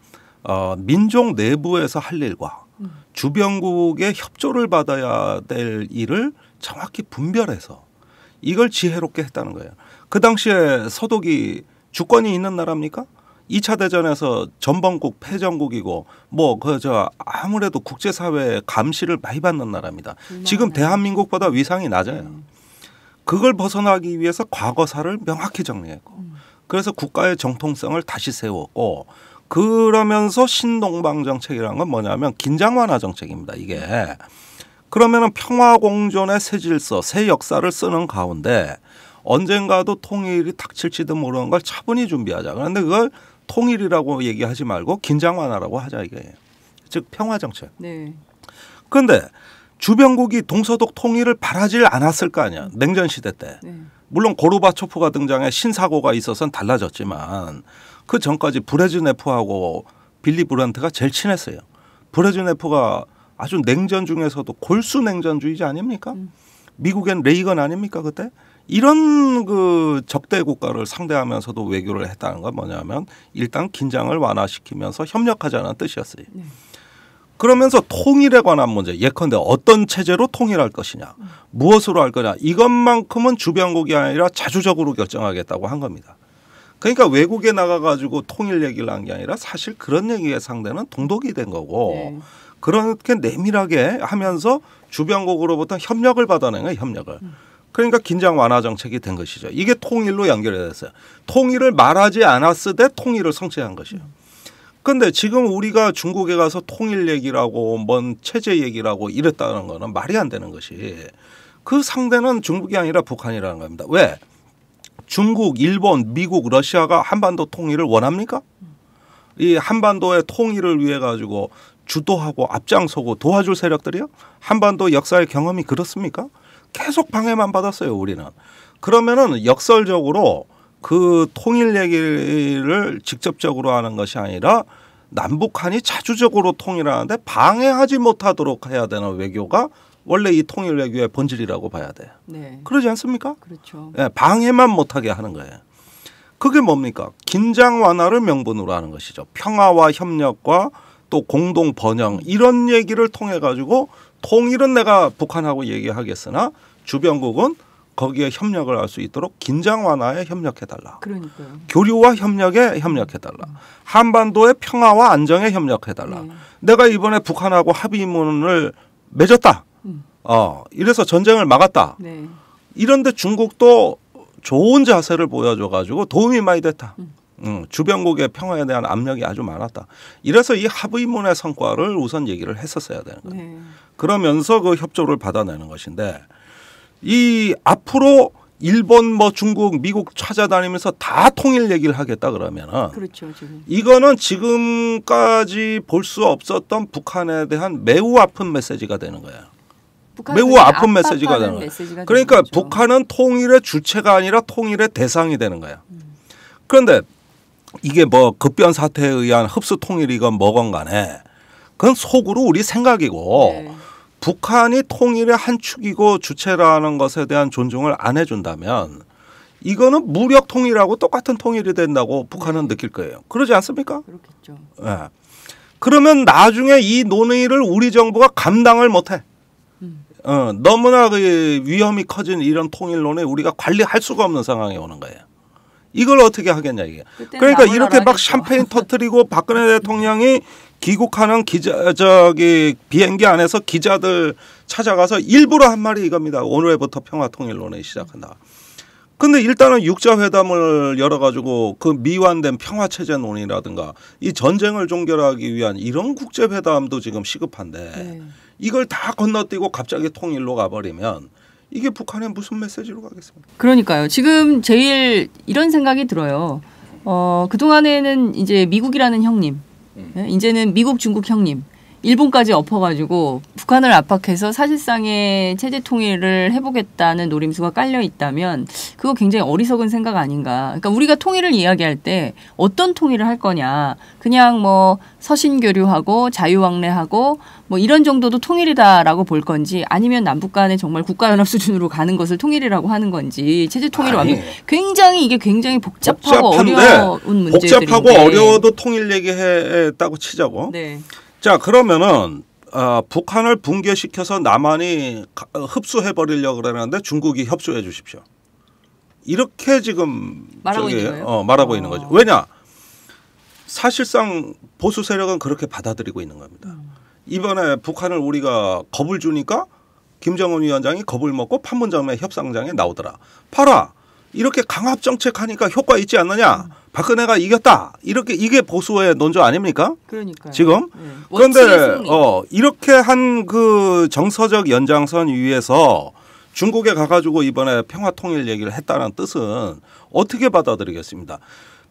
민족 내부에서 할 일과 주변국의 협조를 받아야 될 일을 정확히 분별해서 이걸 지혜롭게 했다는 거예요. 그 당시에 서독이 주권이 있는 나라입니까? 2차 대전에서 전범국 패전국이고 뭐 그저 아무래도 국제사회의 감시를 많이 받는 나라입니다. 지금 대한민국보다 위상이 낮아요. 그걸 벗어나기 위해서 과거사를 명확히 정리했고 그래서 국가의 정통성을 다시 세웠고 그러면서 신동방 정책이라는 건 뭐냐면 긴장 완화 정책입니다. 이게 그러면은 평화공존의 새 질서, 새 역사를 쓰는 가운데 언젠가도 통일이 닥칠지도 모르는 걸 차분히 준비하자. 그런데 그걸 통일이라고 얘기하지 말고 긴장 완화라고 하자 이거예요. 즉 평화 정책. 네. 그런데 주변국이 동서독 통일을 바라질 않았을 거 아니야. 냉전 시대 때. 네. 물론 고르바초프가 등장해 신사고가 있어서는 달라졌지만 그 전까지 브레즈네프하고 빌리 브란트가 제일 친했어요. 브레즈네프가 아주 냉전 중에서도 골수 냉전주의자 아닙니까? 미국엔 레이건 아닙니까 그때? 이런 그 적대 국가를 상대하면서도 외교를 했다는 건 뭐냐면 일단 긴장을 완화시키면서 협력하자는 뜻이었어요. 네. 그러면서 통일에 관한 문제 예컨대 어떤 체제로 통일할 것이냐 무엇으로 할 거냐 이것만큼은 주변국이 아니라 자주적으로 결정하겠다고 한 겁니다. 그러니까 외국에 나가가지고 통일 얘기를 한 게 아니라 사실 그런 얘기의 상대는 동독이 된 거고 네. 그렇게 내밀하게 하면서 주변국으로부터 협력을 받아낸 거예요. 협력을. 그러니까 긴장 완화 정책이 된 것이죠. 이게 통일로 연결이 됐어요. 통일을 말하지 않았으되 통일을 성취한 것이요. 그런데 지금 우리가 중국에 가서 통일 얘기라고 뭔 체제 얘기라고 이랬다는 거는 말이 안 되는 것이 그 상대는 중국이 아니라 북한이라는 겁니다. 왜? 중국, 일본, 미국, 러시아가 한반도 통일을 원합니까? 이 한반도의 통일을 위해 가지고 주도하고 앞장서고 도와줄 세력들이요? 한반도 역사의 경험이 그렇습니까? 계속 방해만 받았어요, 우리는. 그러면은 역설적으로 그 통일 얘기를 직접적으로 하는 것이 아니라 남북한이 자주적으로 통일하는데 방해하지 못하도록 해야 되는 외교가 원래 이 통일 외교의 본질이라고 봐야 돼요. 네. 그러지 않습니까? 그렇죠. 네, 방해만 못하게 하는 거예요. 그게 뭡니까? 긴장 완화를 명분으로 하는 것이죠. 평화와 협력과 또 공동 번영 이런 얘기를 통해 가지고 통일은 내가 북한하고 얘기하겠으나 주변국은 거기에 협력을 할 수 있도록 긴장 완화에 협력해달라. 그러니까요. 교류와 협력에 협력해달라. 한반도의 평화와 안정에 협력해달라. 네. 내가 이번에 북한하고 합의문을 맺었다. 이래서 전쟁을 막았다. 네. 이런데 중국도 좋은 자세를 보여줘가지고 도움이 많이 됐다. 주변국의 평화에 대한 압력이 아주 많았다. 이래서 이 합의문의 성과를 우선 얘기를 했었어야 되는 거예요. 네. 그러면서 그 협조를 받아내는 것인데 이 앞으로 일본 뭐 중국 미국 찾아다니면서 다 통일 얘기를 하겠다 그러면은 그렇죠, 지금. 이거는 지금까지 볼 수 없었던 북한에 대한 매우 아픈 메시지가 되는 거예요. 매우 아픈 메시지가 되는 거예요. 그러니까 거죠. 북한은 통일의 주체가 아니라 통일의 대상이 되는 거예요. 그런데 이게 뭐 급변 사태에 의한 흡수 통일이건 뭐건 간에 그건 속으로 우리 생각이고 네. 북한이 통일의 한 축이고 주체라는 것에 대한 존중을 안 해준다면 이거는 무력 통일하고 똑같은 통일이 된다고 북한은 느낄 거예요. 그러지 않습니까? 그렇겠죠. 네. 그러면 나중에 이 논의를 우리 정부가 감당을 못해. 너무나 그 위험이 커진 이런 통일론에 우리가 관리할 수가 없는 상황이 오는 거예요. 이걸 어떻게 하겠냐 이게. 그러니까 이렇게 막 샴페인 터뜨리고 박근혜 대통령이 귀국하는 비행기 안에서 기자들 찾아가서 일부러 한 말이 이겁니다. 오늘부터 평화통일론을 시작한다. 근데 일단은 육자회담을 열어가지고 그 미완된 평화체제 논의라든가 이 전쟁을 종결하기 위한 이런 국제회담도 지금 시급한데 네. 이걸 다 건너뛰고 갑자기 통일로 가버리면 이게 북한에 무슨 메시지로 가겠습니까? 그러니까요. 지금 제일 이런 생각이 들어요. 그동안에는 이제 미국이라는 형님, 이제는 미국, 중국 형님 일본까지 엎어가지고 북한을 압박해서 사실상의 체제 통일을 해보겠다는 노림수가 깔려 있다면 그거 굉장히 어리석은 생각 아닌가. 그러니까 우리가 통일을 이야기할 때 어떤 통일을 할 거냐. 그냥 뭐 서신교류하고 자유왕래하고 뭐 이런 정도도 통일이다라고 볼 건지 아니면 남북 간에 정말 국가연합 수준으로 가는 것을 통일이라고 하는 건지 체제 통일을 완전 굉장히 이게 굉장히 복잡하고 어려운 문제들인데 복잡하고 어려워도 통일 얘기했다고 치자고. 네. 자 그러면은 북한을 붕괴시켜서 남한이 흡수해 버리려고 그러는데 중국이 협조해 주십시오. 이렇게 지금 말하고 있는 거예요? 말하고 있는 거죠. 왜냐? 사실상 보수 세력은 그렇게 받아들이고 있는 겁니다. 이번에 북한을 우리가 겁을 주니까 김정은 위원장이 겁을 먹고 판문점의 협상장에 나오더라. 봐라. 이렇게 강압 정책하니까 효과 있지 않느냐. 박근혜가 이겼다. 이게 보수의 논조 아닙니까? 그러니까요. 지금. 네. 그런데 이렇게 한 그 정서적 연장선 위에서 중국에 가가지고 이번에 평화통일 얘기를 했다는 뜻은 어떻게 받아들이겠습니다.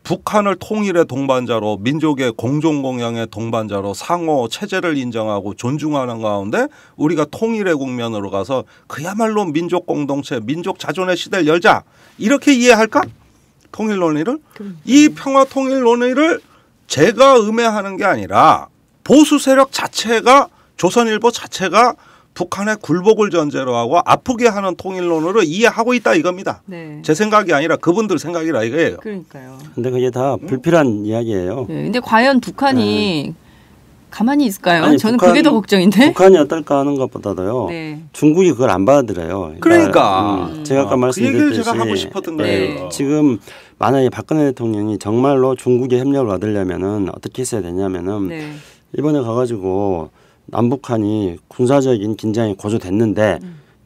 북한을 통일의 동반자로 민족의 공존공영의 동반자로 상호 체제를 인정하고 존중하는 가운데 우리가 통일의 국면으로 가서 그야말로 민족 공동체 민족 자존의 시대를 열자 이렇게 이해할까? 통일 논의를? 이 평화 통일 논의를 제가 음해하는 게 아니라 보수 세력 자체가 조선일보 자체가 북한의 굴복을 전제로 하고 아프게 하는 통일론으로 이해하고 있다 이겁니다. 네. 제 생각이 아니라 그분들 생각이라 이거예요. 그러니까요. 근데 그게 다 불필요한 이야기예요. 네. 근데 과연 북한이 가만히 있을까요? 아니, 저는 그게 더 걱정인데. 북한이 어떨까 하는 것보다도요. 네. 중국이 그걸 안 받아들여요. 그러니까 제가 아까 말씀드렸듯이 그 얘기를 제가 하고 싶었던 거예요. 지금 만약에 박근혜 대통령이 정말로 중국의 협력을 얻으려면은 어떻게 했어야 되냐면은 이번에 가가지고 남북한이 군사적인 긴장이 고조됐는데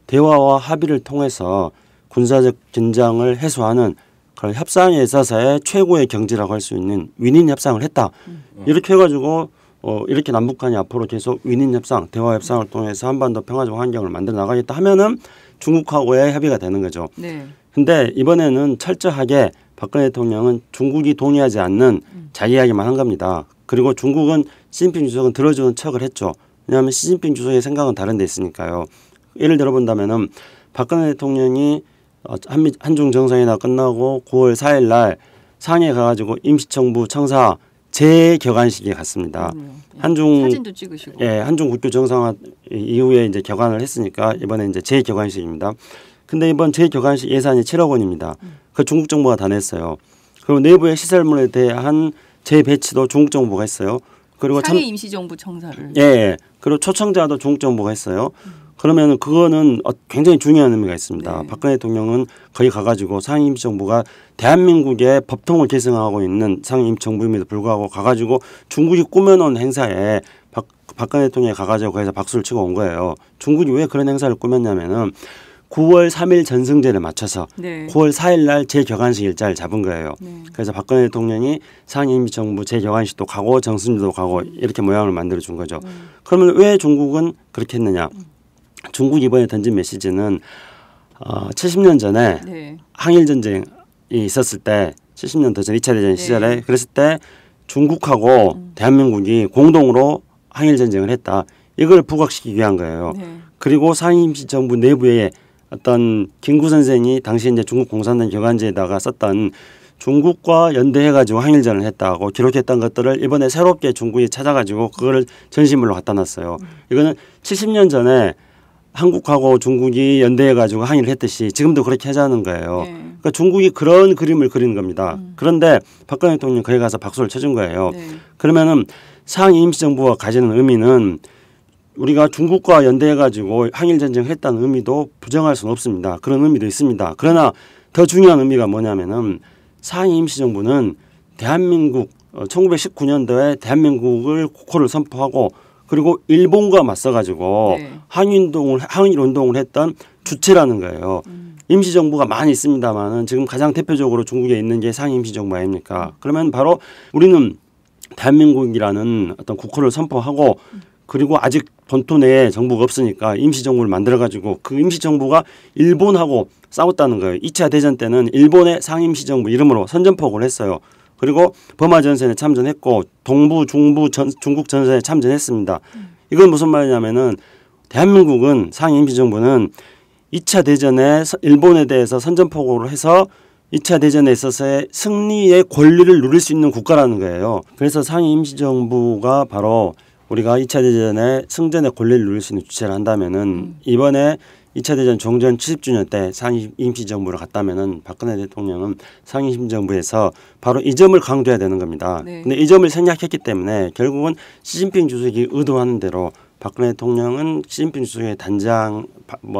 대화와 합의를 통해서 군사적 긴장을 해소하는 그런 협상에 있어서의 최고의 경지라고 할 수 있는 윈윈 협상을 했다. 이렇게 해가지고 이렇게 남북한이 앞으로 계속 윈윈 협상, 대화 협상을 통해서 한반도 평화적 환경을 만들어 나가겠다 하면은 중국하고의 협의가 되는 거죠. 근데 이번에는 철저하게 박근혜 대통령은 중국이 동의하지 않는 자기 이야기만 한 겁니다. 그리고 중국은 시진핑 주석은 들어주는 척을 했죠. 왜냐하면 시진핑 주석의 생각은 다른 데 있으니까요. 예를 들어 본다면은 박근혜 대통령이 한중 정상회담 끝나고 9월 4일 날 상해에 가가지고 임시정부 청사 재격안식에 갔습니다. 사진도 찍으시고. 한중 국교 정상화 이후에 이제 격안을 했으니까 이번에 이제 재격안식입니다. 근데 이번 재격안식 예산이 7억 원입니다. 그 중국 정부가 다 냈어요. 그리고 내부의 시설물에 대한 재배치도 중국 정부가 했어요. 그리고 상해 임시정부 청사를. 그리고 초청자도 중국 정부가 했어요. 그러면 그거는 굉장히 중요한 의미가 있습니다. 박근혜 대통령은 거기 가가지고 상해 임시정부가 대한민국의 법통을 계승하고 있는 상해 임시정부임에도 불구하고 가가지고 중국이 꾸며놓은 행사에 박근혜 대통령이 가가지고 거기서 박수를 치고 온 거예요. 중국이 왜 그런 행사를 꾸몄냐면은 9월 3일 전승제를 맞춰서 9월 4일 날 재격안식 일자를 잡은 거예요. 그래서 박근혜 대통령이 상해 임시정부 재격안식도 가고 정승제도 가고 이렇게 모양을 만들어 준 거죠. 그러면 왜 중국은 그렇게 했느냐? 중국이 이번에 던진 메시지는 70년 전에 항일 전쟁이 있었을 때 70년 더 전 2차 대전 시절에 그랬을 때 중국하고 대한민국이 공동으로 항일 전쟁을 했다. 이걸 부각시키기 위한 거예요. 그리고 상해 임시정부 내부에 어떤 김구 선생이 당시 이제 중국 공산당 격안지에다가 썼던 중국과 연대해가지고 항일전을 했다고 기록했던 것들을 이번에 새롭게 중국이 찾아가지고 그거를 전시물로 갖다 놨어요. 이거는 70년 전에 한국하고 중국이 연대해가지고 항일을 했듯이 지금도 그렇게 하자는 거예요. 그러니까 중국이 그런 그림을 그리는 겁니다. 그런데 박근혜 대통령이 거기 가서 박수를 쳐준 거예요. 그러면은 상해 임시정부가 가지는 의미는 우리가 중국과 연대해가지고 항일전쟁을 했다는 의미도 부정할 수는 없습니다. 그런 의미도 있습니다. 그러나 더 중요한 의미가 뭐냐면은 상해 임시정부는 대한민국 1919년도에 대한민국을 국호를 선포하고 그리고 일본과 맞서가지고 항일운동을 했던 주체라는 거예요. 임시정부가 많이 있습니다만은 지금 가장 대표적으로 중국에 있는 게 상해 임시정부 아닙니까? 그러면 바로 우리는 대한민국이라는 어떤 국호를 선포하고 그리고 아직 본토 내에 정부가 없으니까 임시정부를 만들어가지고 그 임시정부가 일본하고 싸웠다는 거예요. 2차 대전 때는 일본의 상임시정부 이름으로 선전포고를 했어요. 그리고 버마 전선에 참전했고 동부, 중부, 중국 전선에 참전했습니다. 이건 무슨 말이냐면은 대한민국은 상해 임시정부는 2차 대전에 일본에 대해서 선전포고를 해서 2차 대전에 있어서의 승리의 권리를 누릴 수 있는 국가라는 거예요. 그래서 상해 임시정부가 바로 우리가 2차 대전에 승전의 권리를 누릴 수 있는 주체를 한다면은 이번에 2차 대전 종전 70주년 때 상해 임시정부를 갔다면은 박근혜 대통령은 상해 임시정부에서 바로 이 점을 강조해야 되는 겁니다. 네. 근데 이 점을 생략했기 때문에 결국은 시진핑 주석이 의도하는 대로 박근혜 대통령은 시진핑 주석의 단장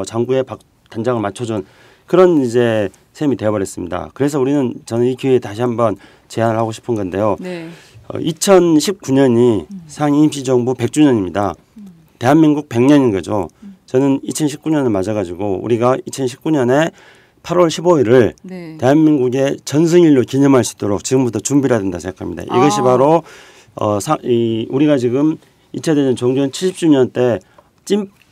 장구의 단장을 맞춰준 그런 이제 셈이 되어버렸습니다. 그래서 저는 이 기회에 다시 한번 제안을 하고 싶은 건데요. 네. 2019년이 상해 임시정부 100주년입니다. 대한민국 100년인 거죠. 저는 2019년을 맞아가지고 우리가 2019년에 8월 15일을 네. 대한민국의 전승일로 기념할 수 있도록 지금부터 준비를 해야 된다 생각합니다. 이것이 바로 우리가 지금 2차 대전 종전 70주년 때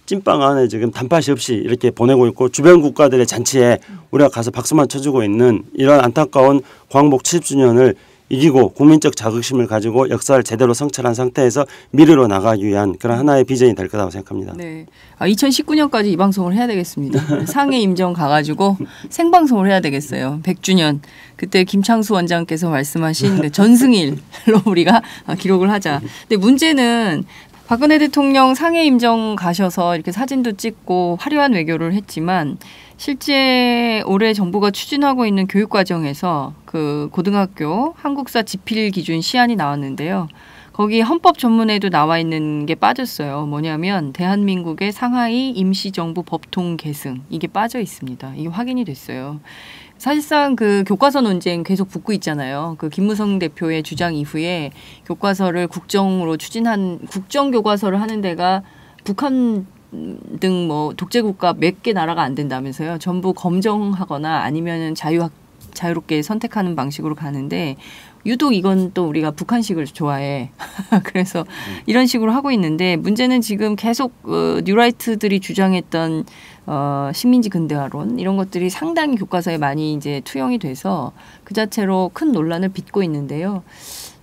찐빵 안에 지금 단팥이 없이 이렇게 보내고 있고 주변 국가들의 잔치에 우리가 가서 박수만 쳐주고 있는 이런 안타까운 광복 70주년을 이기고 국민적 자긍심을 가지고 역사를 제대로 성찰한 상태에서 미래로 나가기 위한 그런 하나의 비전이 될 거라고 생각합니다. 네. 2019년까지 이 방송을 해야 되겠습니다. 상해 임정 가가지고 생방송을 해야 되겠어요. 100주년. 그때 김창수 원장께서 말씀하신 전승일로 우리가 기록을 하자. 근데 문제는 박근혜 대통령 상해 임정 가셔서 이렇게 사진도 찍고 화려한 외교를 했지만 실제 올해 정부가 추진하고 있는 교육과정에서 그 고등학교 한국사 지필 기준 시안이 나왔는데요. 거기 헌법 전문에도 나와 있는 게 빠졌어요. 뭐냐면 대한민국의 상하이 임시정부 법통 계승 이게 빠져 있습니다. 이게 확인이 됐어요. 사실상 그 교과서 논쟁 계속 붙고 있잖아요. 그 김무성 대표의 주장 이후에 교과서를 국정으로 추진한 국정 교과서를 하는 데가 북한 등 뭐 독재국가 몇 개 나라가 안 된다면서요. 전부 검정하거나 아니면은 자유롭게 선택하는 방식으로 가는데 유독 이건 또 우리가 북한식을 좋아해. 그래서 이런 식으로 하고 있는데 문제는 지금 계속 뉴라이트들이 주장했던 식민지 근대화론 이런 것들이 상당히 교과서에 많이 이제 투영이 돼서 그 자체로 큰 논란을 빚고 있는데요.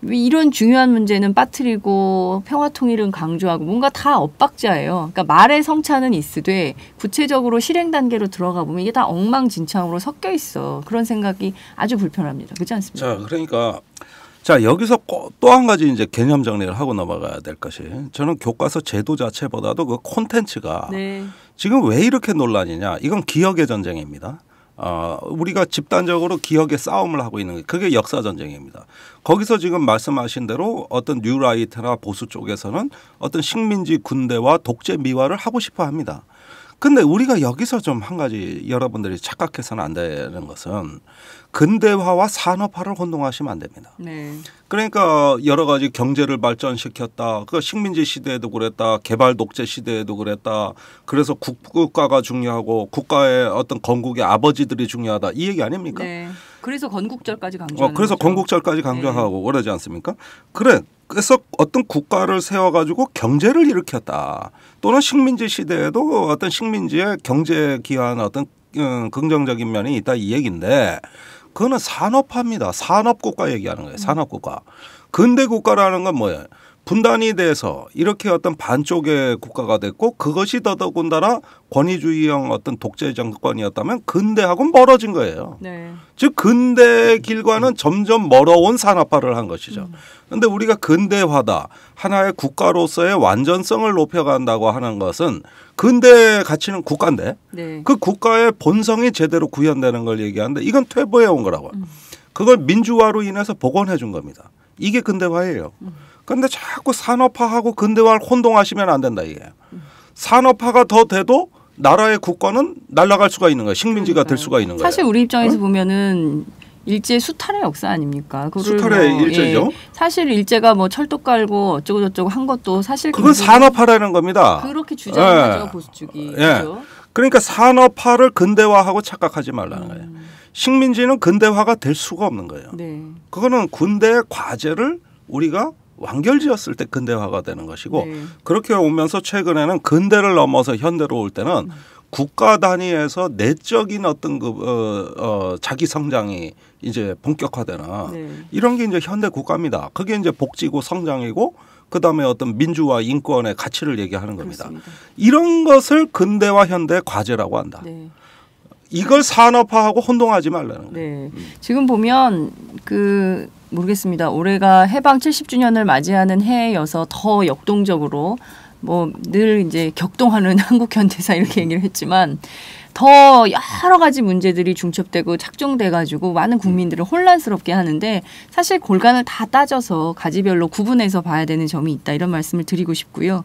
이런 중요한 문제는 빠뜨리고 평화 통일은 강조하고 뭔가 다 엇박자예요. 그러니까 말의 성찬은 있으되 구체적으로 실행 단계로 들어가 보면 이게 다 엉망진창으로 섞여 있어. 그런 생각이 아주 불편합니다. 그렇지 않습니까? 자, 그러니까 여기서 또 한 가지 이제 개념 정리를 하고 넘어가야 될 것이 저는 교과서 제도 자체보다도 그 콘텐츠가 네. 지금 왜 이렇게 논란이냐? 이건 기억의 전쟁입니다. 우리가 집단적으로 기억의 싸움을 하고 있는 게 그게 역사 전쟁입니다. 거기서 지금 말씀하신 대로 어떤 뉴라이트나 보수 쪽에서는 어떤 식민지 군대와 독재 미화를 하고 싶어 합니다. 근데 우리가 여기서 좀 한 가지 여러분들이 착각해서는 안 되는 것은 근대화와 산업화를 혼동하시면 안 됩니다. 네. 그러니까 여러 가지 경제를 발전시켰다. 그 식민지 시대에도 그랬다. 개발 독재 시대에도 그랬다. 그래서 국가가 중요하고 국가의 어떤 건국의 아버지들이 중요하다. 이 얘기 아닙니까? 네. 그래서 건국절까지 강조하는 그래서 거죠. 건국절까지 강조하고 네. 그러지 않습니까? 그래서 어떤 국가를 세워가지고 경제를 일으켰다. 또는 식민지 시대에도 어떤 식민지의 경제에 기여한 어떤 긍정적인 면이 있다 이 얘기인데 그거는 산업화입니다. 산업국가 얘기하는 거예요. 산업국가. 근대국가라는 건 뭐예요? 분단이 돼서 이렇게 어떤 반쪽의 국가가 됐고 그것이 더더군다나 권위주의형 어떤 독재 정권이었다면 근대하고는 멀어진 거예요. 네. 즉 근대 길과는 점점 멀어온 산업화를 한 것이죠. 그런데 우리가 근대화다. 하나의 국가로서의 완전성을 높여간다고 하는 것은 근대의 가치는 국가인데 네. 그 국가의 본성이 제대로 구현되는 걸 얘기하는데 이건 퇴보해 온 거라고요. 그걸 민주화로 인해서 복원해 준 겁니다. 이게 근대화예요. 그런데 자꾸 산업화하고 근대화를 혼동하시면 안 된다 이게. 산업화가 더 돼도 나라의 국가는 날아갈 수가 있는 거예요. 식민지가 될 수가 있는 거예요. 사실 우리 입장에서 보면은 일제 수탈의 역사 아닙니까? 수탈의 일제죠. 예, 사실 일제가 뭐 철도 깔고 어쩌고 저쩌고 한 것도 사실 그건 산업화라는 겁니다. 그렇게 주장하죠. 보수 쪽이. 예. 그렇죠? 그러니까 산업화를 근대화하고 착각하지 말라는 거예요. 식민지는 근대화가 될 수가 없는 거예요. 네. 그거는 군대의 과제를 우리가 완결지었을 때 근대화가 되는 것이고 네. 그렇게 오면서 최근에는 근대를 넘어서 현대로 올 때는 국가 단위에서 내적인 어떤 자기 성장이 이제 본격화되나 네. 이런 게 이제 현대 국가입니다. 그게 이제 복지고 성장이고 그다음에 어떤 민주화 인권의 가치를 얘기하는 겁니다. 그렇습니다. 이런 것을 근대와 현대 과제라고 한다. 네. 이걸 산업화하고 혼동하지 말라는 거예요. 네. 지금 보면 모르겠습니다. 올해가 해방 70주년을 맞이하는 해여서 더 역동적으로 늘 이제 격동하는 한국 현대사 이렇게 얘기를 했지만 더 여러 가지 문제들이 중첩되고 착종돼 가지고 많은 국민들을 혼란스럽게 하는데 사실 골간을 다 따져서 가지별로 구분해서 봐야 되는 점이 있다 이런 말씀을 드리고 싶고요.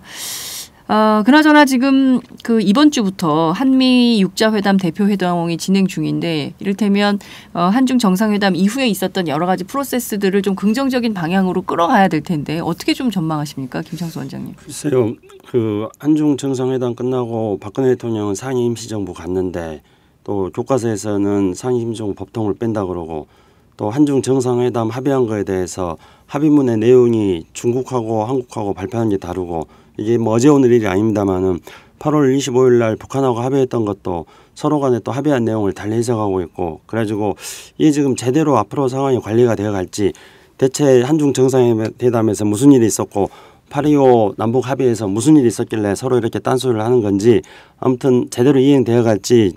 그나저나 지금 이번 주부터 한미 육자회담 대표회담이 진행 중인데 이를테면 한중 정상회담 이후에 있었던 여러 가지 프로세스들을 좀 긍정적인 방향으로 끌어가야 될 텐데 어떻게 좀 전망하십니까, 김창수 원장님? 글쎄요, 한중 정상회담 끝나고 박근혜 대통령은 상임 임시정부 갔는데 또 교과서에서는 상임 임시정부 법통을 뺀다 그러고 또 한중 정상회담 합의한 거에 대해서 합의문의 내용이 중국하고 한국하고 발표한 게 다르고 이게 어제 오늘 일이 아닙니다만은 8월 25일 날 북한하고 합의했던 것도 서로 간에 또 합의한 내용을 달리 해석하고 있고 그래가지고 이게 지금 제대로 앞으로 상황이 관리가 되어 갈지 대체 한중 정상회담에서 무슨 일이 있었고 8.25 남북 합의에서 무슨 일이 있었길래 서로 이렇게 딴소리를 하는 건지 아무튼 제대로 이행되어 갈지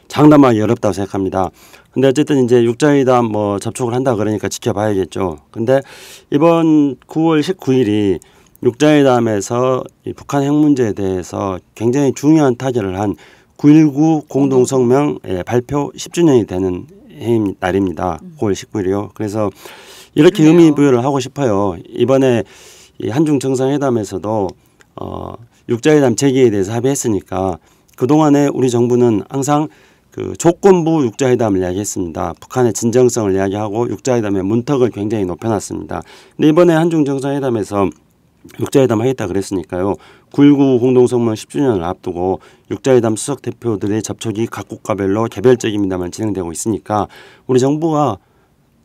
장담하기 어렵다고 생각합니다. 근데 어쨌든 이제 육자회담 접촉을 한다 그러니까 지켜봐야겠죠. 근데 이번 9월 19일이 육자회담에서 북한 핵 문제에 대해서 굉장히 중요한 타결을 한 9.19 공동성명 발표 10주년이 되는 해임 날입니다. 9월 19일이요. 그래서 이렇게 의미 부여를 하고 싶어요. 이번에 이 한중 정상회담에서도 육자회담 재개에 대해서 합의했으니까 그동안에 우리 정부는 항상 조건부 육자회담을 이야기했습니다. 북한의 진정성을 이야기하고 육자회담의 문턱을 굉장히 높여놨습니다. 근데 이번에 한중 정상회담에서 육자회담 하겠다 그랬으니까요. 9.19 공동성명 10주년을 앞두고 육자회담 수석 대표들의 접촉이 각 국가별로 개별적입니다만 진행되고 있으니까 우리 정부가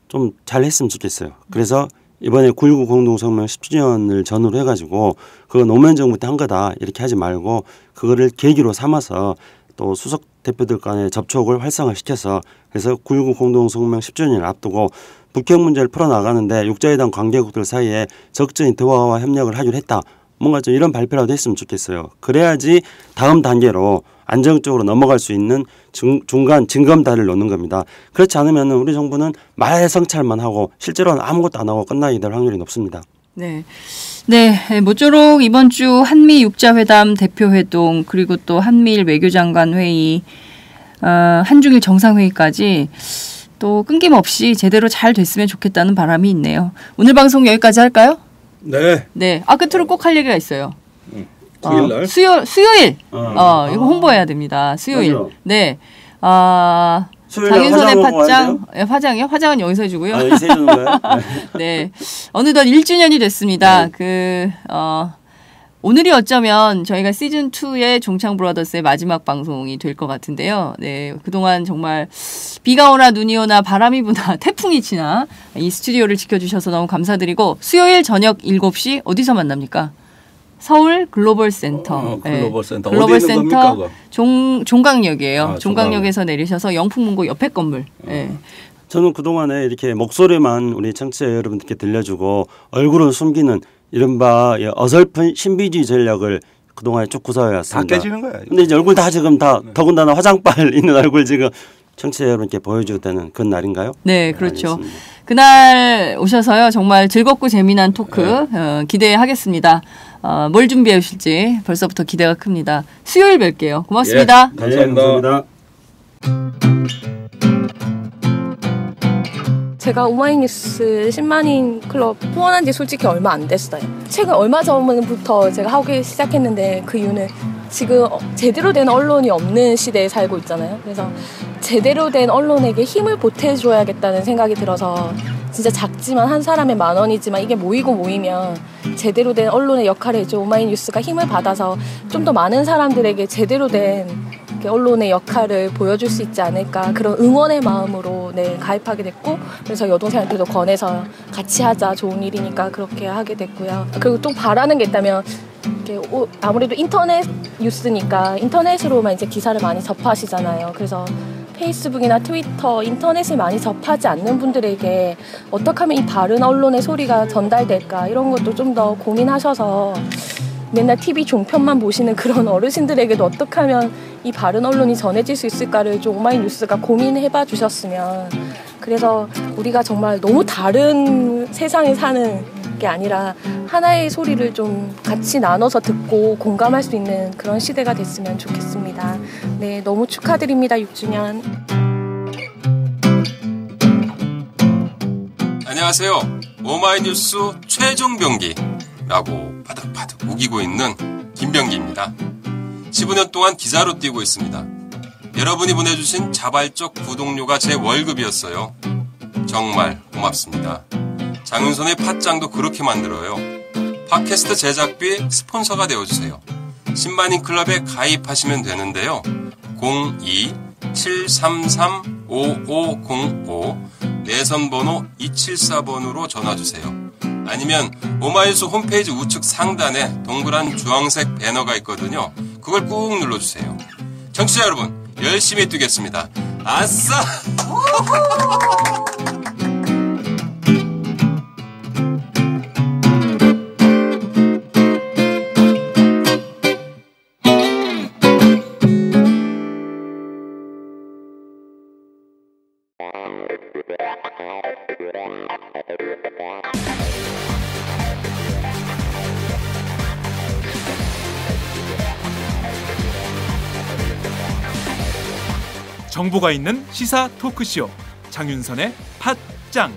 좀 잘했으면 좋겠어요. 그래서 이번에 9.19 공동성명 10주년을 전후로 해가지고 그거 노무현 정부 때 한 거다 이렇게 하지 말고 그거를 계기로 삼아서 또 수석 대표들 간의 접촉을 활성화시켜서 그래서 9.19 공동성명 10주년을 앞두고 북핵 문제를 풀어나가는데 육자회담 관계국들 사이에 적극적인 대화와 협력을 하기로 했다. 뭔가 좀 이런 발표라도 했으면 좋겠어요. 그래야지 다음 단계로 안정적으로 넘어갈 수 있는 중간 징검다리를 놓는 겁니다. 그렇지 않으면 우리 정부는 말 성찰만 하고 실제로는 아무것도 안 하고 끝나게 될 확률이 높습니다. 네. 네, 모쪼록 이번 주 한미 육자회담 대표회동 그리고 또 한미일 외교장관 회의, 한중일 정상회의까지 또 끊김없이 제대로 잘 됐으면 좋겠다는 바람이 있네요. 오늘 방송 여기까지 할까요? 네. 네. 끝으로 꼭 할 얘기가 있어요. 9일 날? 수요일. 이거 홍보해야 됩니다. 수요일. 맞아. 네. 장윤선의 팟짱. 화장이요? 화장은 여기서 해주고요. 여기서 해주는 거예요? 네. 어느덧 1주년이 됐습니다. 오늘이 어쩌면 저희가 시즌2의 종창 브라더스의 마지막 방송이 될 것 같은데요. 네. 그동안 정말 비가 오나 눈이 오나 바람이 부나 태풍이 치나 이 스튜디오를 지켜주셔서 너무 감사드리고 수요일 저녁 7시 어디서 만납니까? 서울 글로벌 센터. 글로벌 센터. 글로벌 어디 있는 센터 겁니까? 종강역이에요. 종강역에서 내리셔서 영풍문고 옆에 건물. 네. 저는 그동안에 이렇게 목소리만 우리 청취자 여러분들께 들려주고 얼굴을 숨기는 이른바 어설픈 신비주의 전략을 그동안에 쭉 구사해왔습니다. 다 깨지는 거야. 근데 이제 얼굴 다 지금 다 더군다나 화장빨 있는 얼굴 지금 청취자 여러분께 보여줘야 되는 그런 날인가요? 네, 그렇죠. 알겠습니다. 그날 오셔서요. 정말 즐겁고 재미난 토크 기대하겠습니다. 뭘 준비해 오실지 벌써부터 기대가 큽니다. 수요일 뵐게요. 고맙습니다. 예, 감사합니다. 제가 오마이뉴스 10만인 클럽 후원한 지 솔직히 얼마 안 됐어요. 최근 얼마 전부터 제가 하기 시작했는데 그 이유는 지금 제대로 된 언론이 없는 시대에 살고 있잖아요. 그래서 제대로 된 언론에게 힘을 보태줘야겠다는 생각이 들어서 진짜 작지만 한 사람의 10,000원이지만 이게 모이면 제대로 된 언론의 역할을 해줘 오마이뉴스가 힘을 받아서 좀 더 많은 사람들에게 제대로 된 언론의 역할을 보여줄 수 있지 않을까 그런 응원의 마음으로 가입하게 됐고 그래서 여동생한테도 권해서 같이 하자 좋은 일이니까 그렇게 하게 됐고요. 그리고 또 바라는 게 있다면 아무래도 인터넷 뉴스니까 인터넷으로만 이제 기사를 많이 접하시잖아요. 그래서 페이스북이나 트위터, 인터넷을 많이 접하지 않는 분들에게 어떻게 하면 이 바른 언론의 소리가 전달될까 이런 것도 좀 더 고민하셔서 맨날 TV 종편만 보시는 그런 어르신들에게도 어떻게 하면 이 바른 언론이 전해질 수 있을까를 좀 오마이뉴스가 고민해봐 주셨으면. 그래서 우리가 정말 너무 다른 세상에 사는 게 아니라 하나의 소리를 좀 같이 나눠서 듣고 공감할 수 있는 그런 시대가 됐으면 좋겠습니다. 네, 너무 축하드립니다. 6주년. 안녕하세요. 오마이뉴스 최종 병기라고 바득바득 우기고 있는 김병기입니다. 15년 동안 기자로 뛰고 있습니다. 여러분이 보내주신 자발적 구독료가 제 월급이었어요. 정말 고맙습니다. 장윤선의 팟짱도 그렇게 만들어요. 팟캐스트 제작비 스폰서가 되어주세요. 10만인 클럽에 가입하시면 되는데요. 02-733-5505 내선번호 274번으로 전화주세요. 아니면 오마이뉴스 홈페이지 우측 상단에 동그란 주황색 배너가 있거든요. 그걸 꾹 눌러주세요. 청취자 여러분, 열심히 뛰겠습니다. 아싸! 정보가 있는 시사 토크쇼 장윤선의 팟짱.